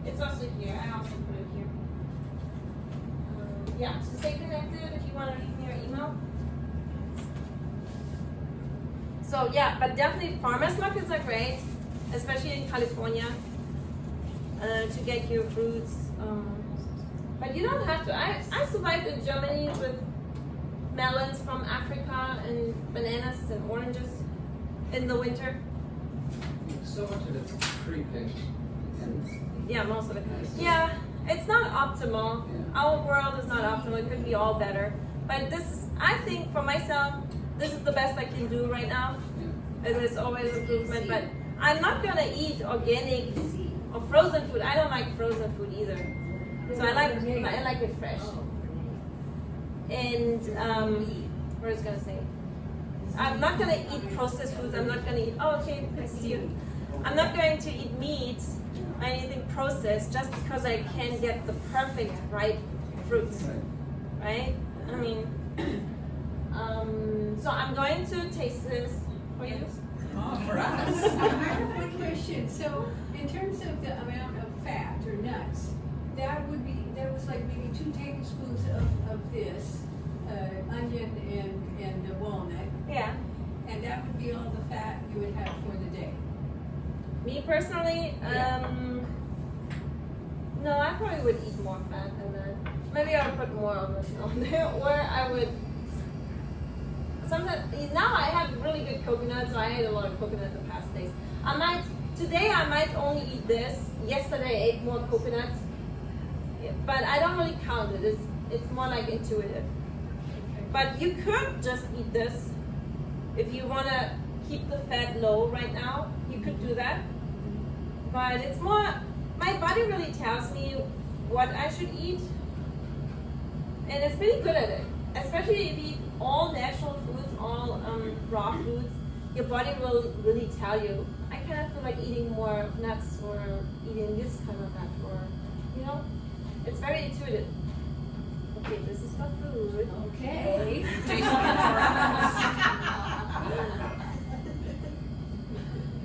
It's also here. I also put it here. Yeah, so stay connected if you want to leave me your email. So yeah, but definitely farmers markets are great, especially in California, to get your fruits. But you don't have to. I survived in Germany with melons from Africa and bananas and oranges in the winter. So much of it's pre-picked and Yeah, most of it. Yeah, it's not optimal. Yeah. Our world is not optimal. It could be all better. But this is, I think for myself, this is the best I can do right now. yeah. There's always improvement, but I'm not gonna eat organic or frozen food. I don't like frozen food either. So I like it fresh. And what was I gonna say? I'm not gonna eat processed foods. I'm not gonna eat. Oh, okay, good to see you. I'm not going to eat meat or anything processed just because I can get the perfect ripe fruits, right? I mean, so I'm going to taste this for you. Oh, for us. I have one question. So, in terms of the amount of fat or nuts, that was like maybe 2 tablespoons of this, onion and the walnut, Yeah. and that would be all the fat you would have for the day. Me personally, no, I probably would eat more fat than that. Maybe I would put more of it on there, or I would. Sometimes now I have really good coconut, so I ate a lot of coconut the past days. Today I might only eat this. Yesterday I ate more coconut, but I don't really count it. It's more like intuitive. But you could just eat this if you want to keep the fat low right now. You could do that. But it's more, my body really tells me what I should eat. And it's pretty good at it. Especially if you eat all natural foods, all raw foods, your body will really tell you, I kind of feel like eating more nuts or eating this kind of nut or, you know, it's very intuitive. Okay, this is for food. Okay.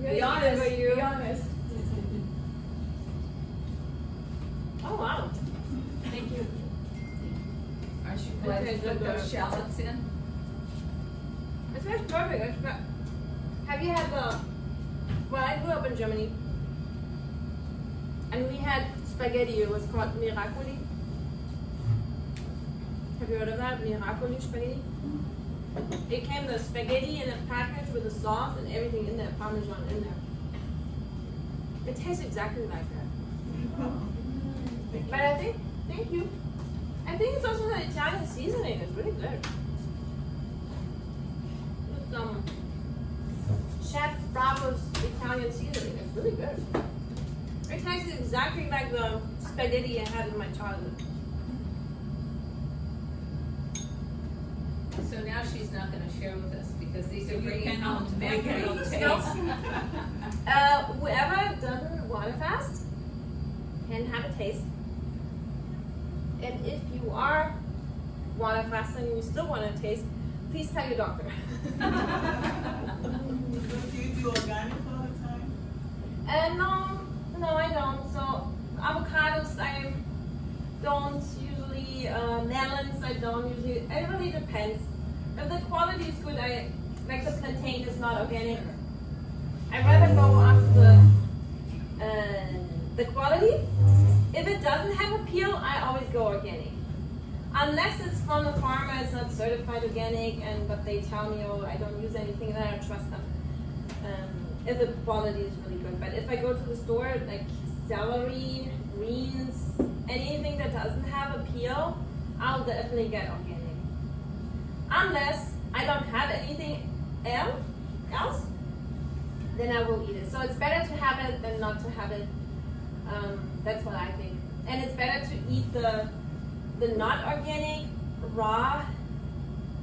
Be honest. Be honest. Oh wow. Thank you. Aren't you glad you put those shallots in? It smells perfect. Have you had well, I grew up in Germany. And we had spaghetti. It was called miracoli. Have you heard of that? Miracoli spaghetti? It came the spaghetti in a package with the sauce and everything in there, parmesan in there. It tastes exactly like that. But I think, thank you. I think it's also the Italian seasoning. It's really good. With Chef Ramses Italian seasoning. It's really good. It tastes exactly like the spaghetti I had in my childhood. So now she's not gonna share with us because these are bringing can home to make make it it taste. Whoever doesn't water fast can have a taste. And if you are water fasting and you still want to taste, please tell your doctor. Do you do organic all the time? No, I don't. So avocados, I don't usually. Melons, I don't usually. It really depends. If the quality is good, I like the plantain is not organic. I'd rather go after the quality. If it doesn't have a peel, I always go organic. Unless it's from a farmer, it's not certified organic, but they tell me, oh, I don't use anything, then I don't trust them. If the quality is really good. But if I go to the store, like celery, greens, anything that doesn't have a peel, I'll definitely get organic. unless I don't have anything else, then I will eat it. So it's better to have it than not to have it. That's what I think. And it's better to eat the not organic, raw,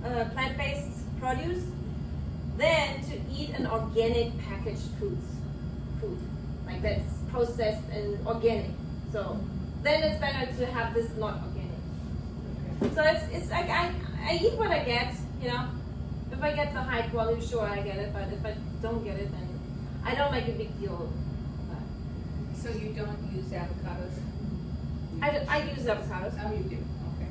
plant-based produce than to eat an organic packaged food. Like that's processed and organic. So then it's better to have this not organic. So it's like I eat what I get, you know. If I get the high quality, sure I get it, but if I don't get it, then I don't make a big deal of that. So you don't use avocados? I use avocados. Oh, you do, okay.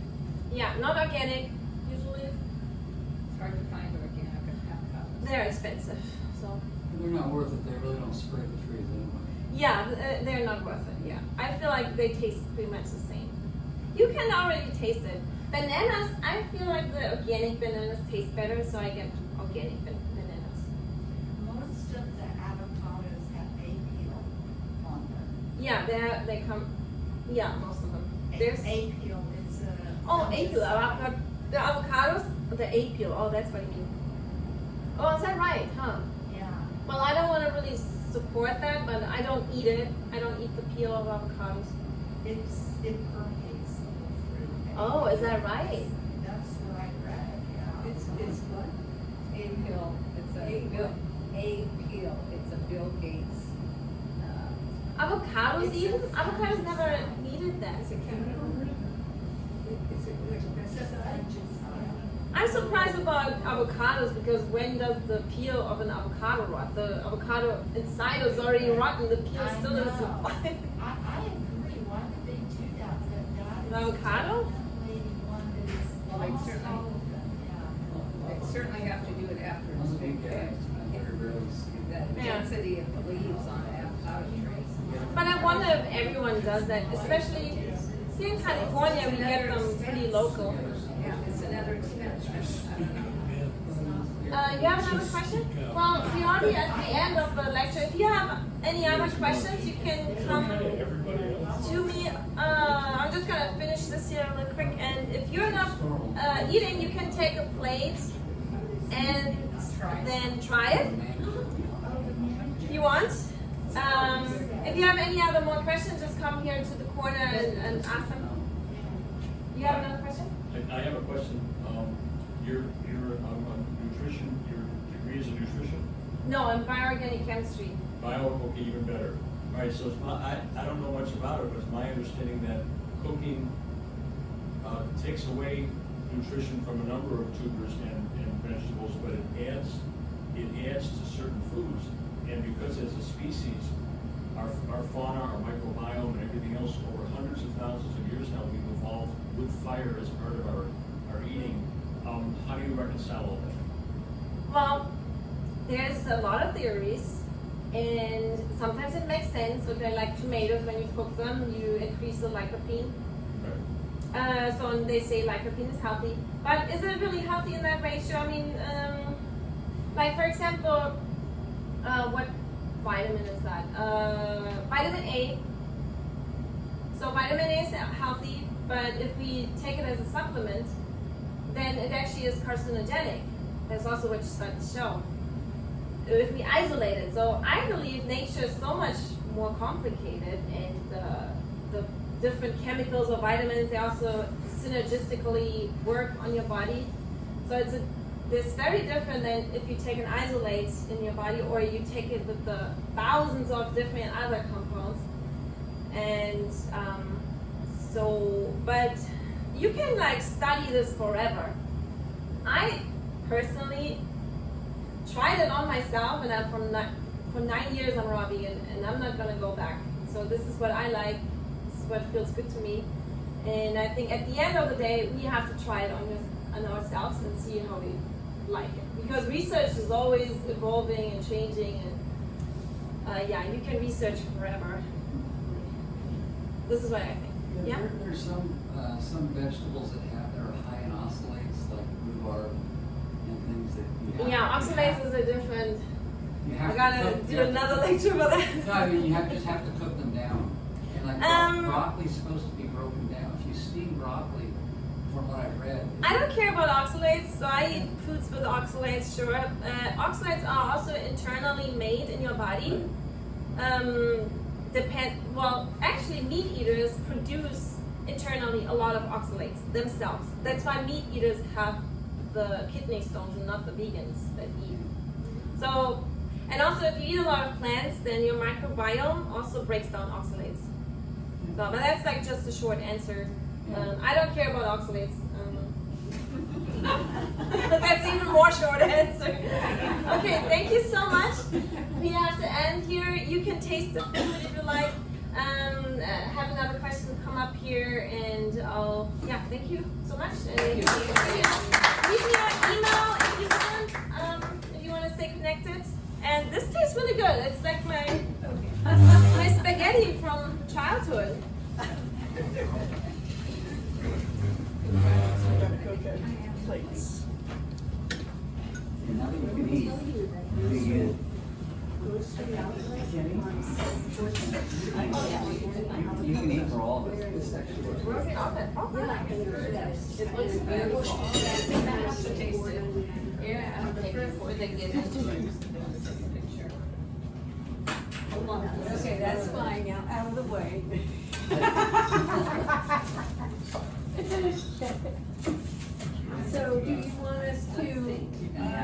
Yeah, not organic, usually. It's hard to find organic avocados. They're expensive, so. They're not worth it, they really don't spray the trees anyway. Yeah, they're not worth it, yeah. I feel like they taste pretty much the same. You can already taste it. Bananas, I feel like the organic bananas taste better, so I get organic bananas. Most of the avocados have a peel on them. Yeah, they come, yeah, most of them. There's, A peel, it's a. oh, apple, the avocados, the apple, oh, that's what you mean. Oh, is that right, huh? Yeah. Well, I don't want to really support that, but I don't eat it. I don't eat the peel of avocados. It permeates the whole fruit. Oh, is that right? That's what I read, yeah. It's what? A peel, it's a peel, it's a Bill Gates. Avocados even? Avocados never needed that. It's a chemical. I'm surprised about avocados because when does the peel of an avocado rot? The avocado inside is already rotten, the peel I still is know. surviving. I agree, why would they do that? But An avocado? definitely one that is Well, they almost certainly- all of them, yeah. They certainly have to do it after it's been cooked. Very rarely see. The density of the leaves on an avocado tree. But I wonder if everyone does that, especially here in California, we get them pretty local. Yeah, it's another expense. I don't know. You have another question? Well, we're already at the end of the lecture. If you have any other questions, you can come to me. I'm just gonna finish this here real quick. And if you're not eating, you can take a plate and then try it if you want. If you have any other more questions, just come here to the corner and ask them. You have another question? I have a question. Your nutrition, your degree is in nutrition? No, I'm bioorganic chemistry. Bio, okay, even better. All right, so it's I don't know much about it, but it's my understanding that cooking takes away nutrition from a number of tubers and vegetables, but it adds to certain foods. And because as a species, our fauna, our microbiome, and everything else, over hundreds of thousands of years now, we've evolved with fire as part of our eating. How do you reconcile all that? Well, there's a lot of theories, and sometimes it makes sense. Okay, like tomatoes, when you cook them, you increase the lycopene. Right. So they say lycopene is healthy, but is it really healthy in that ratio? I mean, like for example, what vitamin is that? Vitamin A. So vitamin A is healthy, but if we take it as a supplement, then it actually is carcinogenic. That's also what studies show. If we isolate it, so I believe nature is so much more complicated, and the different chemicals or vitamins, they also synergistically work on your body. So it's very different than if you take an isolate in your body or you take it with the thousands of different other compounds. And but you can like study this forever. I personally tried it on myself, and for 9 years I'm raw vegan, and I'm not gonna go back. So this is what I like. This is what feels good to me. And I think at the end of the day, we have to try it on ourselves and see how we like it. Because research is always evolving and changing, and you can research forever. This is what I think. Yeah. There's some vegetables that are high in oxalates, like rhubarb and things that you have. Yeah, oxalates is a different. You have I gotta to cook, do another lecture for that. No, I mean you just have to cook them down. And like broccoli's supposed to be broken down. If you steam broccoli from what I've read. I don't care about oxalates, so I eat foods with oxalates, sure. Oxalates are also internally made in your body. Actually meat eaters produce internally a lot of oxalates themselves. That's why meat eaters have the kidney stones and not the vegans that eat. So, and also if you eat a lot of plants, then your microbiome also breaks down oxalates. So, but that's like just a short answer. I don't care about oxalates. That's even more short answer. Okay, thank you so much. We have to end here. You can taste the food if you like. Have another question come up here, and thank you so much. And leave me your email if you want to stay connected. And this tastes really good. It's like my spaghetti from childhood. Plates. And now you can eat. Pretty good. You can eat for all of it. This actually works. It looks beautiful. I have to taste it. Yeah, before they get into it. Okay, that's fine now, out of the way. So do you want us to do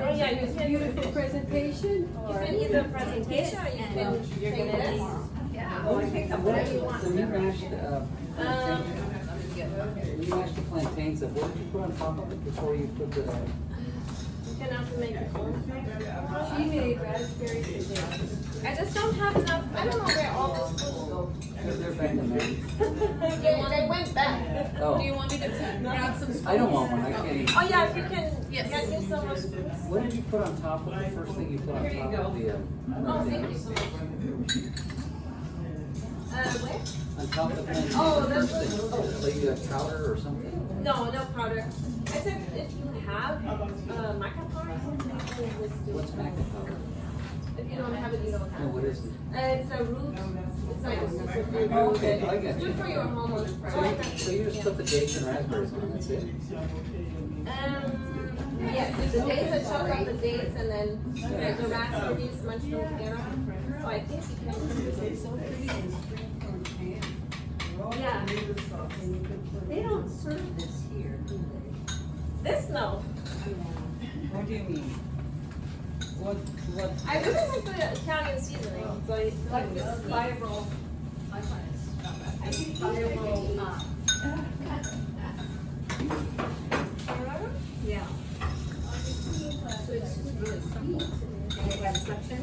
this beautiful presentation? You can either presentation or you can take this. Yeah. Oh, I think whatever you want. So you mashed, you mashed the plantains. What did you put on top of it before you put the? You can also make it. She made raspberries potatoes. I just don't have enough. I don't know where all those foods go. They're back in there. they went back. Oh. Do you want me to grab some spoons? I don't want one. I can't eat. Oh yeah, if you can Yes. get me some more spoons. What did you put on top of the first thing you put on Here you top go. of the? Oh, thank you so much. Where? On top of the plantain. Oh, the that's first thing. good. Like powder or something. No, no powder. I said if you have maca powder or something, just do What's it. maca powder? If you don't have it, you don't No, have what it. is it? It's a root. It's like a superfood Oh, root. okay, I It's get you. good for your hormones. So you just put the dates and raspberries on. That's it. Yes, the dates, I chopped up the dates and then the raspberries munched them together. So I think you can. So pretty and spring from pan. Yeah. They don't serve this here, do they? This no. What do you mean? What? I really like the Italian seasoning. So it's like this viral. I find it's not bad. I think Viral, Yeah. so it's really simple. And they have section.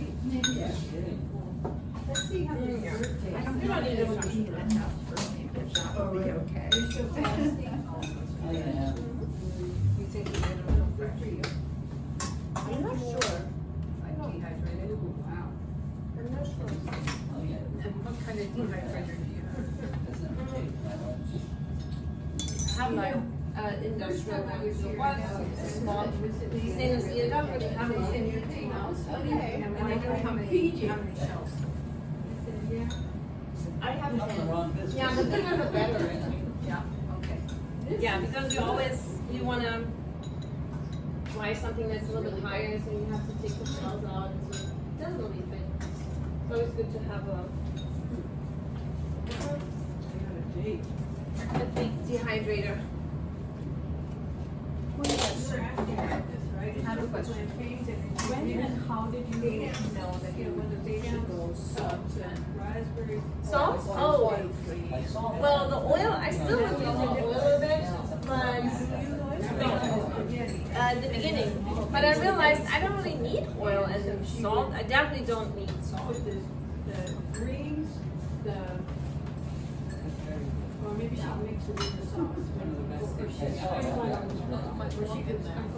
Let's see how they serve it. I don't know if it's eat that house for me, but that will be okay. You're so fancy. Oh, yeah. You think you're gonna feel fresh for you? I'm not sure. Like dehydrated? Wow. I'm not sure. Oh, yeah. And what kind of dehydrator do you have? Doesn't it taste that much? Have like industrial values. Small. Stainless steel. Don't really have It's any. in your tea house. Okay. And I know how many shelves. I have I'm in the wrong business. Yeah, the bigger the better. Yeah, okay. Yeah, because you wanna buy something that's a little bit higher, so you have to take the shells out, and so it doesn't really fit. So it's good to have a big dehydrator. Well, yes, you're asking about this, right? I have a question. Plantains and when and how did you know that, when the basil goes salt and raspberries? Salt? Oh, I saw that. well, the oil, I still was using oil a bit, but at the beginning. But I realized I don't really need oil and salt. I definitely don't need salt. With the greens, or maybe she'll mix it with the sauce. Or she sprinkle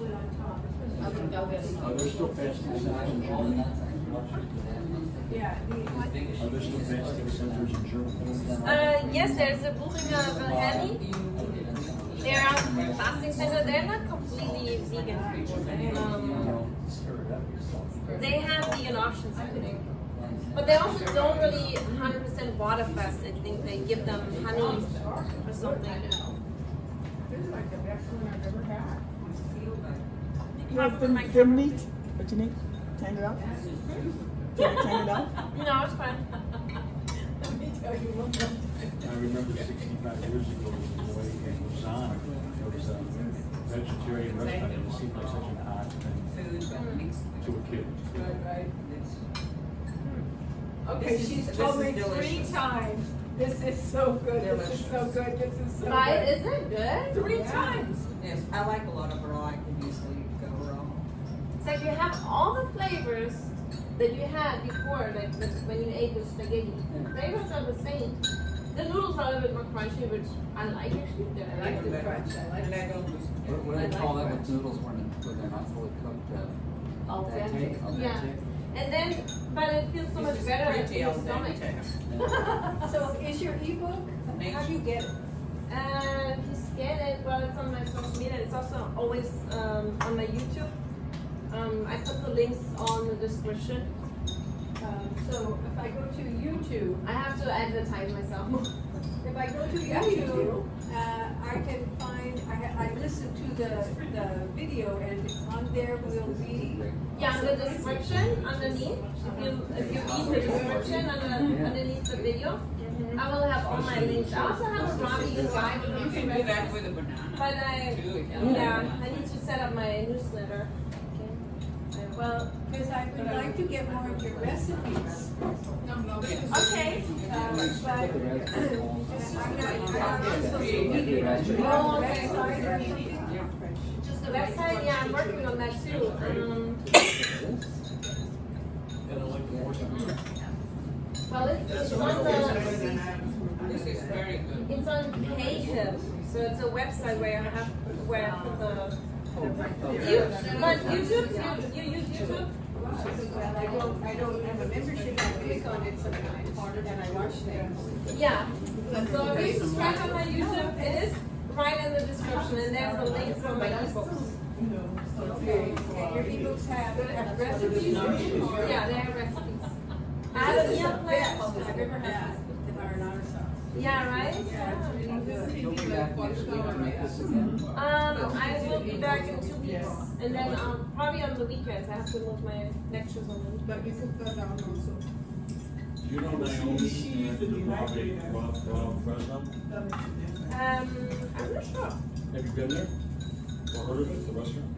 it on top. Are there still fast food centers in Germany? Yeah. Are there still fast food centers in Germany? Yes, there's a Buchinger Wilhelmi. They're a fasting center. They're not completely vegan. They have vegan options, I think. But they also don't really 100% water fast. I think they give them honey or something. It's like the best one I've ever had. The meat, what you need? Tan it out? Can you tan it out? No, it's fine. Let me tell you one more time. I remember 65 years ago, the boy in Lausanne, there was a vegetarian restaurant, and it seemed like such an odd thing to a kid. Right. Okay, she's told me 3 times. This is so good, this is so good, this is so good. Right? Is it good? 3 times. Yes, I like a lot of raw, I can easily go raw. It's like you have all the flavors that you had before, like when you ate the spaghetti. The flavors are the same. The noodles are a little bit more crunchy, which I like actually. I like the crunch, I like that. What do they call that with noodles when they're not fully cooked? Authentic. Al dente? Yeah. And then, but it feels so much better in your stomach. So is your ebook, how do you get it? You scan it, well, it's on my social media. It's also always on my YouTube. I put the links on the description. So if I go to YouTube, I have to advertise myself. if I go to YouTube, I can find, I listen to the video and on there will be. Yeah, the description underneath. If you read the description underneath the video, I will have all my links. I also have a Robbie guide. You can do that with a banana. But I need to set up my newsletter. Well, because I would like to get more of your recipes. Okay. But I'm not on social media. Oh, okay. Website or something? Just the website, yeah, I'm working on that too. Well, it's on This is very good. it's on Payhip, so it's a website where I put the. But YouTube, you use YouTube? Well, I don't have a membership, I click on it sometimes, and I watch things. Yeah. So if you subscribe on my YouTube, it is right in the description, and there's a link for my ebooks. Okay, and your ebooks have recipes? Yeah, they have recipes. I have a meal Best plan. I've ever had, the marinara sauce. Yeah, right? Yeah, it's really good. You'll be back next week to make this again? I will be back in 2 weeks, and then probably on the weekends. I have to move my lectures on the weekends. But you cook that down also. Do you know Naomi and the raw Fresno? I'm not sure. Have you been there? Or heard of it, the restaurant?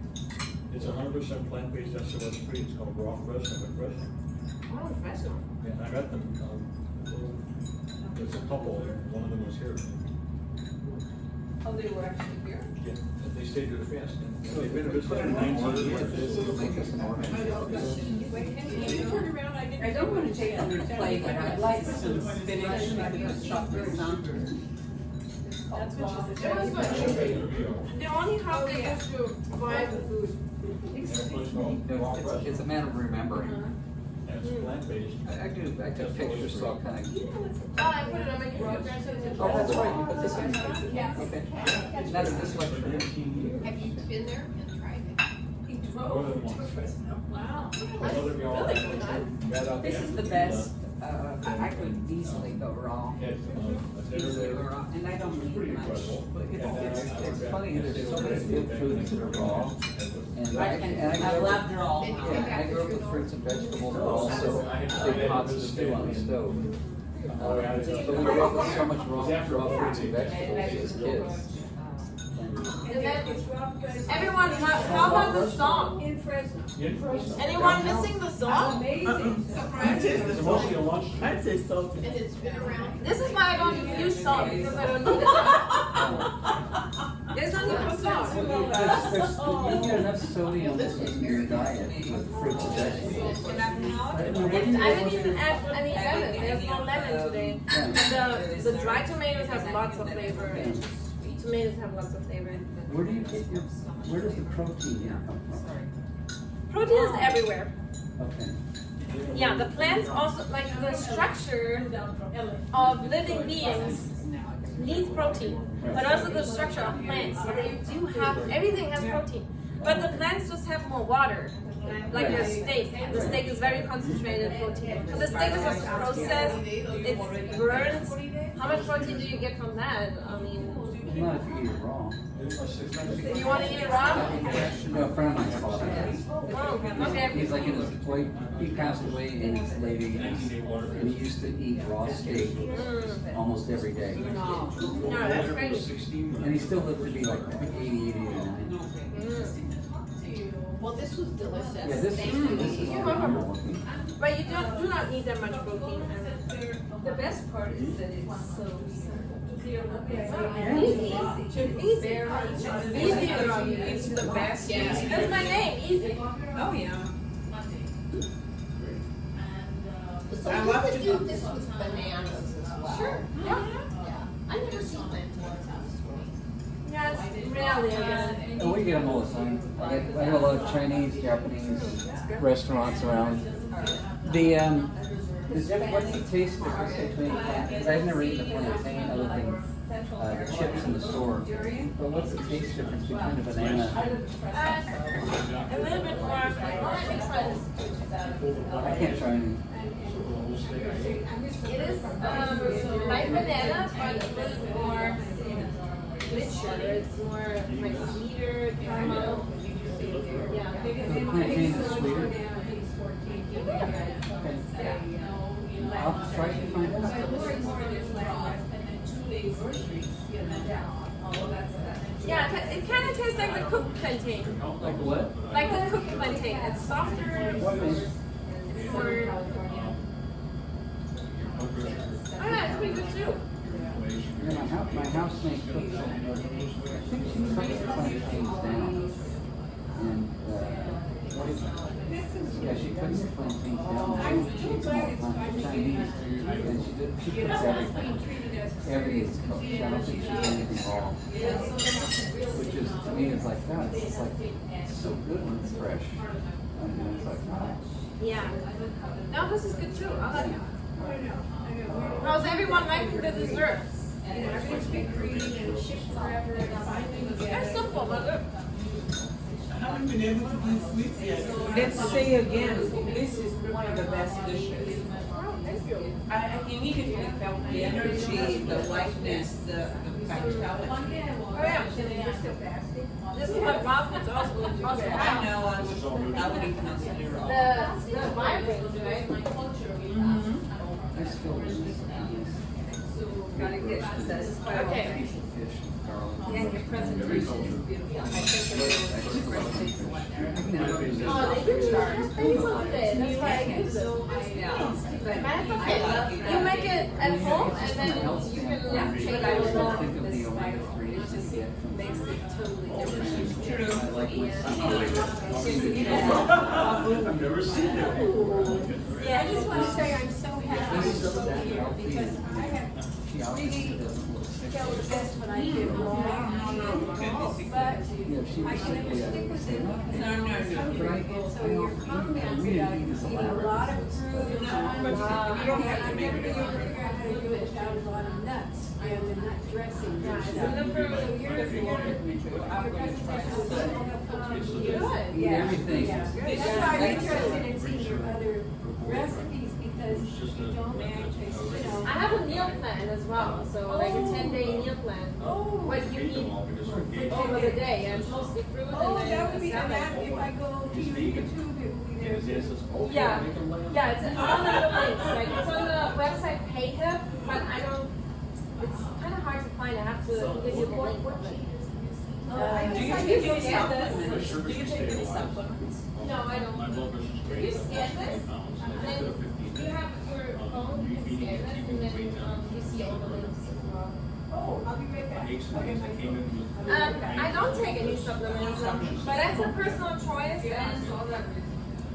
It's 100% plant-based, that's the recipe, it's called Raw Fresno in Fresno. Oh, Fresno. Yeah, I met them, there's a couple, one of them was here. Oh, they were actually here? Yeah, they stayed here fast. They've been a business for 19 years. Make us an order. Wait, can you turn around? I don't want to take on your plate, but I'd like some spinach, maybe some chopped parmesan. That's what she It was said. good. The only how they used to buy the food. It's a matter of remembering. And it's plant-based. I do pictures, so I'll kind of. Oh, I put it on my computer. Oh, that's right, you put this in. Yeah. Okay. None of this lecture. 19 years. Have you been there and tried it? He More than drove to once. Fresno. Wow. Another we all- Really good, huh? Got out This there. is the best, I could easily go raw. Had, a dinner Easily there. go raw, and I don't It was need pretty much. incredible. It's funny, there's so many good foods that are raw. And I love raw. Yeah, I grew up with fruits and vegetables, but also big pots of stew on the stove. So we grew up with so much raw fruits and vegetables as kids. And then, everyone, how about the song? In Fresno. In Fresno. Anyone missing the song? Amazing. It's mostly a lunch. I'd say so. And it's been around. This is why I don't use salt, because I don't need it. There's no need for salt. You get enough sodium in your diet with fruits and vegetables. I didn't even add any lemon. There's no lemon today. And the dry tomatoes have lots of flavor. And tomatoes have lots of flavor. Where do you get your, where does the protein come from? Protein is everywhere. Okay. Yeah, the plants also, like the structure of living beings needs protein, but also the structure of plants. So they do have, everything has protein, but the plants just have more water. Like the steak is very concentrated protein. So the steak is just processed, it's burned, How much protein do you get from that? I mean, Not if you eat it raw. if you want to eat it raw? No, a friend of mine's father does. Oh, okay. He's like in his, well, he passed away in his late 80s, and he used to eat raw steak almost every day. No, that's crazy. And he still lived to be like, I think 80, 89. Well, this was delicious. Yeah, this is phenomenal looking. But you do not need that much protein. The best part is that it's so simple. Easy. It's the best. That's my name, Easy. Oh, yeah. So I you love could to do do- this with bananas as well. Sure. Yeah. I never seen plantain. Yeah, it's really good. And we get them all the time. I have a lot of Chinese, Japanese restaurants around. What's the taste difference between, because I've never eaten a plantain other than the chips in the store. But what's the taste difference between a banana? A little bit more. Let me try this. I can't try any. It is like banana, but a little bit more richer. It's more like sweeter, caramel. Yeah. The plantain is sweeter. Okay. I'll try to find out. Yeah, it kind of tastes like the cooked plantain. Like what? Like the cooked plantain. It's softer. What is? It's more. Oh yeah, it's pretty good too. Yeah, my housemate cooks it. I think she cooks the plantains down. And, yeah, she cooks the plantains down. She eats them all the time. She's Chinese. And she cooks everything. Everything is cooked. I don't think she does anything raw. Which is, to me, it's like, God, it's like, it's so good when it's fresh. And it's like, wow. Yeah. No, this is good too. I like it. How's everyone liking the dessert? Everything's been created and shipped forever and finally we get It's simple, but good. I haven't been able to do sweets yet. Let's say again, this is one of the best dishes. I can immediately felt the energy, the lightness, the vitality. Oh yeah. This is what Ralph also I know, I would even consider all. the vibrant, right? I still miss Gotta get this. Okay. piece of fish with garlic. And your presentation is beautiful. I think Oh, they do charge. They use it. That's why I use it. Yeah. But that's okay. You make it at home and then you can take I it still along. think of the omega-3s that you get from makes it totally different. I like my seafood. I've never seen it. Yeah, I just want to say I'm so happy This to is be that here healthy. because I have She obviously doesn't look sick. felt the best when I did raw. But Yeah, she I was can sick. never stick with it. No. So your comments about eating a lot of fruit, you don't have to make it. I never figured out how to do it without a lot of nuts and the nut dressing. So your presentation was so Good. yeah. Everything. Yeah. That's why I'm interested in seeing your other recipes because you don't, I have a meal plan as well, so like a 10-day meal plan. What you eat over the day, and it's mostly fruit Oh, and that then would be, salad. that if I go to YouTube, it will be there. Yeah, yeah, it's on the links. Like it's on the website PayHip, but I don't. It's kind of hard to find. I have to give you the link. Do you take any supplements? Do you take any supplements? No, I don't. You scan this, then you have your phone. You can scan this, and then you see all the links as well. Oh, I'll be right back. I don't take any supplements, but that's a personal choice. And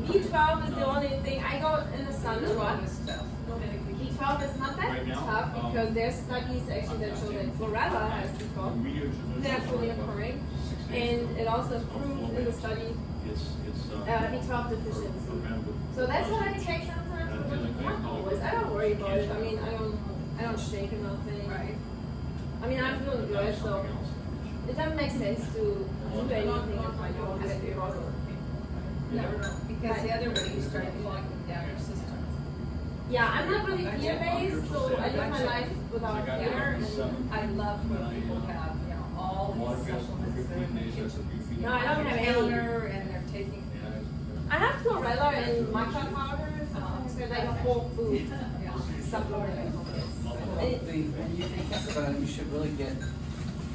B12 is the only thing. I go in the sun a lot. B12 is not that tough because there's studies actually that show that chlorella has B12 naturally occurring, and it also proved in the study B12 deficiency. So that's what I take sometimes, but not always. I don't worry about it. I mean, I don't shake or nothing. Right. I mean, I'm feeling good, so it doesn't make sense to do anything if I don't have it. No, because the other way you start clogging down your system. Yeah, I'm not really fear-based, so I live my life without fear. And I love when people have, you know, all these supplements that are in the kitchen. No, I don't have any. Counter and they're taking. I have chlorella and matcha powder. They're like a whole food supplement. When you think about it, you should really get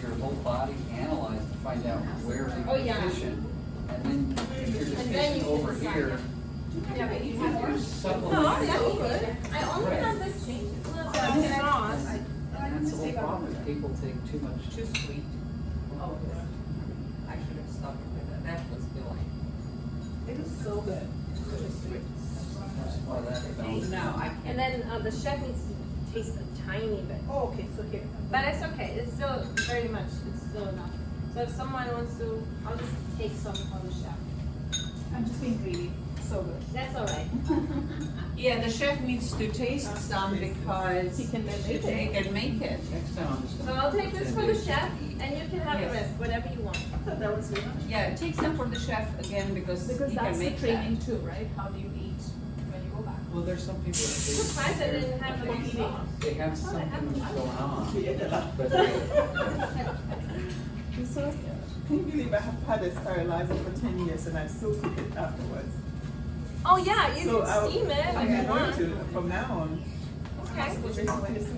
your whole body analyzed to find out where Oh, you're yeah. deficient. And then if you're And then deficient you over can here, Yeah, but you you have can No, supplement. that's good. I only have this little sauce. And that's the whole problem, is people take too much. Too sweet. Oh, I should have stopped with that. That was filling. It is so good. That's why that balances. No, I And can't. then the chef needs to taste a tiny bit. Oh, okay, so here. But it's okay. It's still very much. It's still enough. So if someone wants to, I'll just take some for the chef. I'm just being greedy. So good. That's all right. Yeah, the chef needs to taste some because He can then make they it. can make it. Next time I'm just So gonna. I'll take this for the chef, eat. and you can have the Yes. rest, whatever you want. I thought that was enough. Yeah, take some for the chef again because he Because can that's the make training that. too, right? How do you eat when you go back? Well, there's some people that they. Surprised I didn't have the eating. They have I thought I had something them. going on, Yeah. but So, can you believe I have had a sterilizer for 10 years and I still cook it afterwards? Oh yeah, you So can steam it if I'm you going want. to from now on. Okay. It's so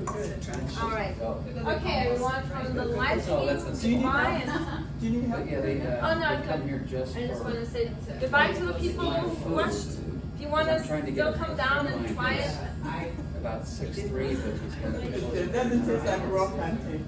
good. All right. Okay, everyone, from the live So that's a- stream, goodbye. And Do you need help? But yeah, they, Oh, no, they come here just I just for. want to say goodbye to the people who watched. If you want to I'm trying to still get come down and mine try it. About 6'3", but he's gonna be closer It to doesn't taste like raw plantain.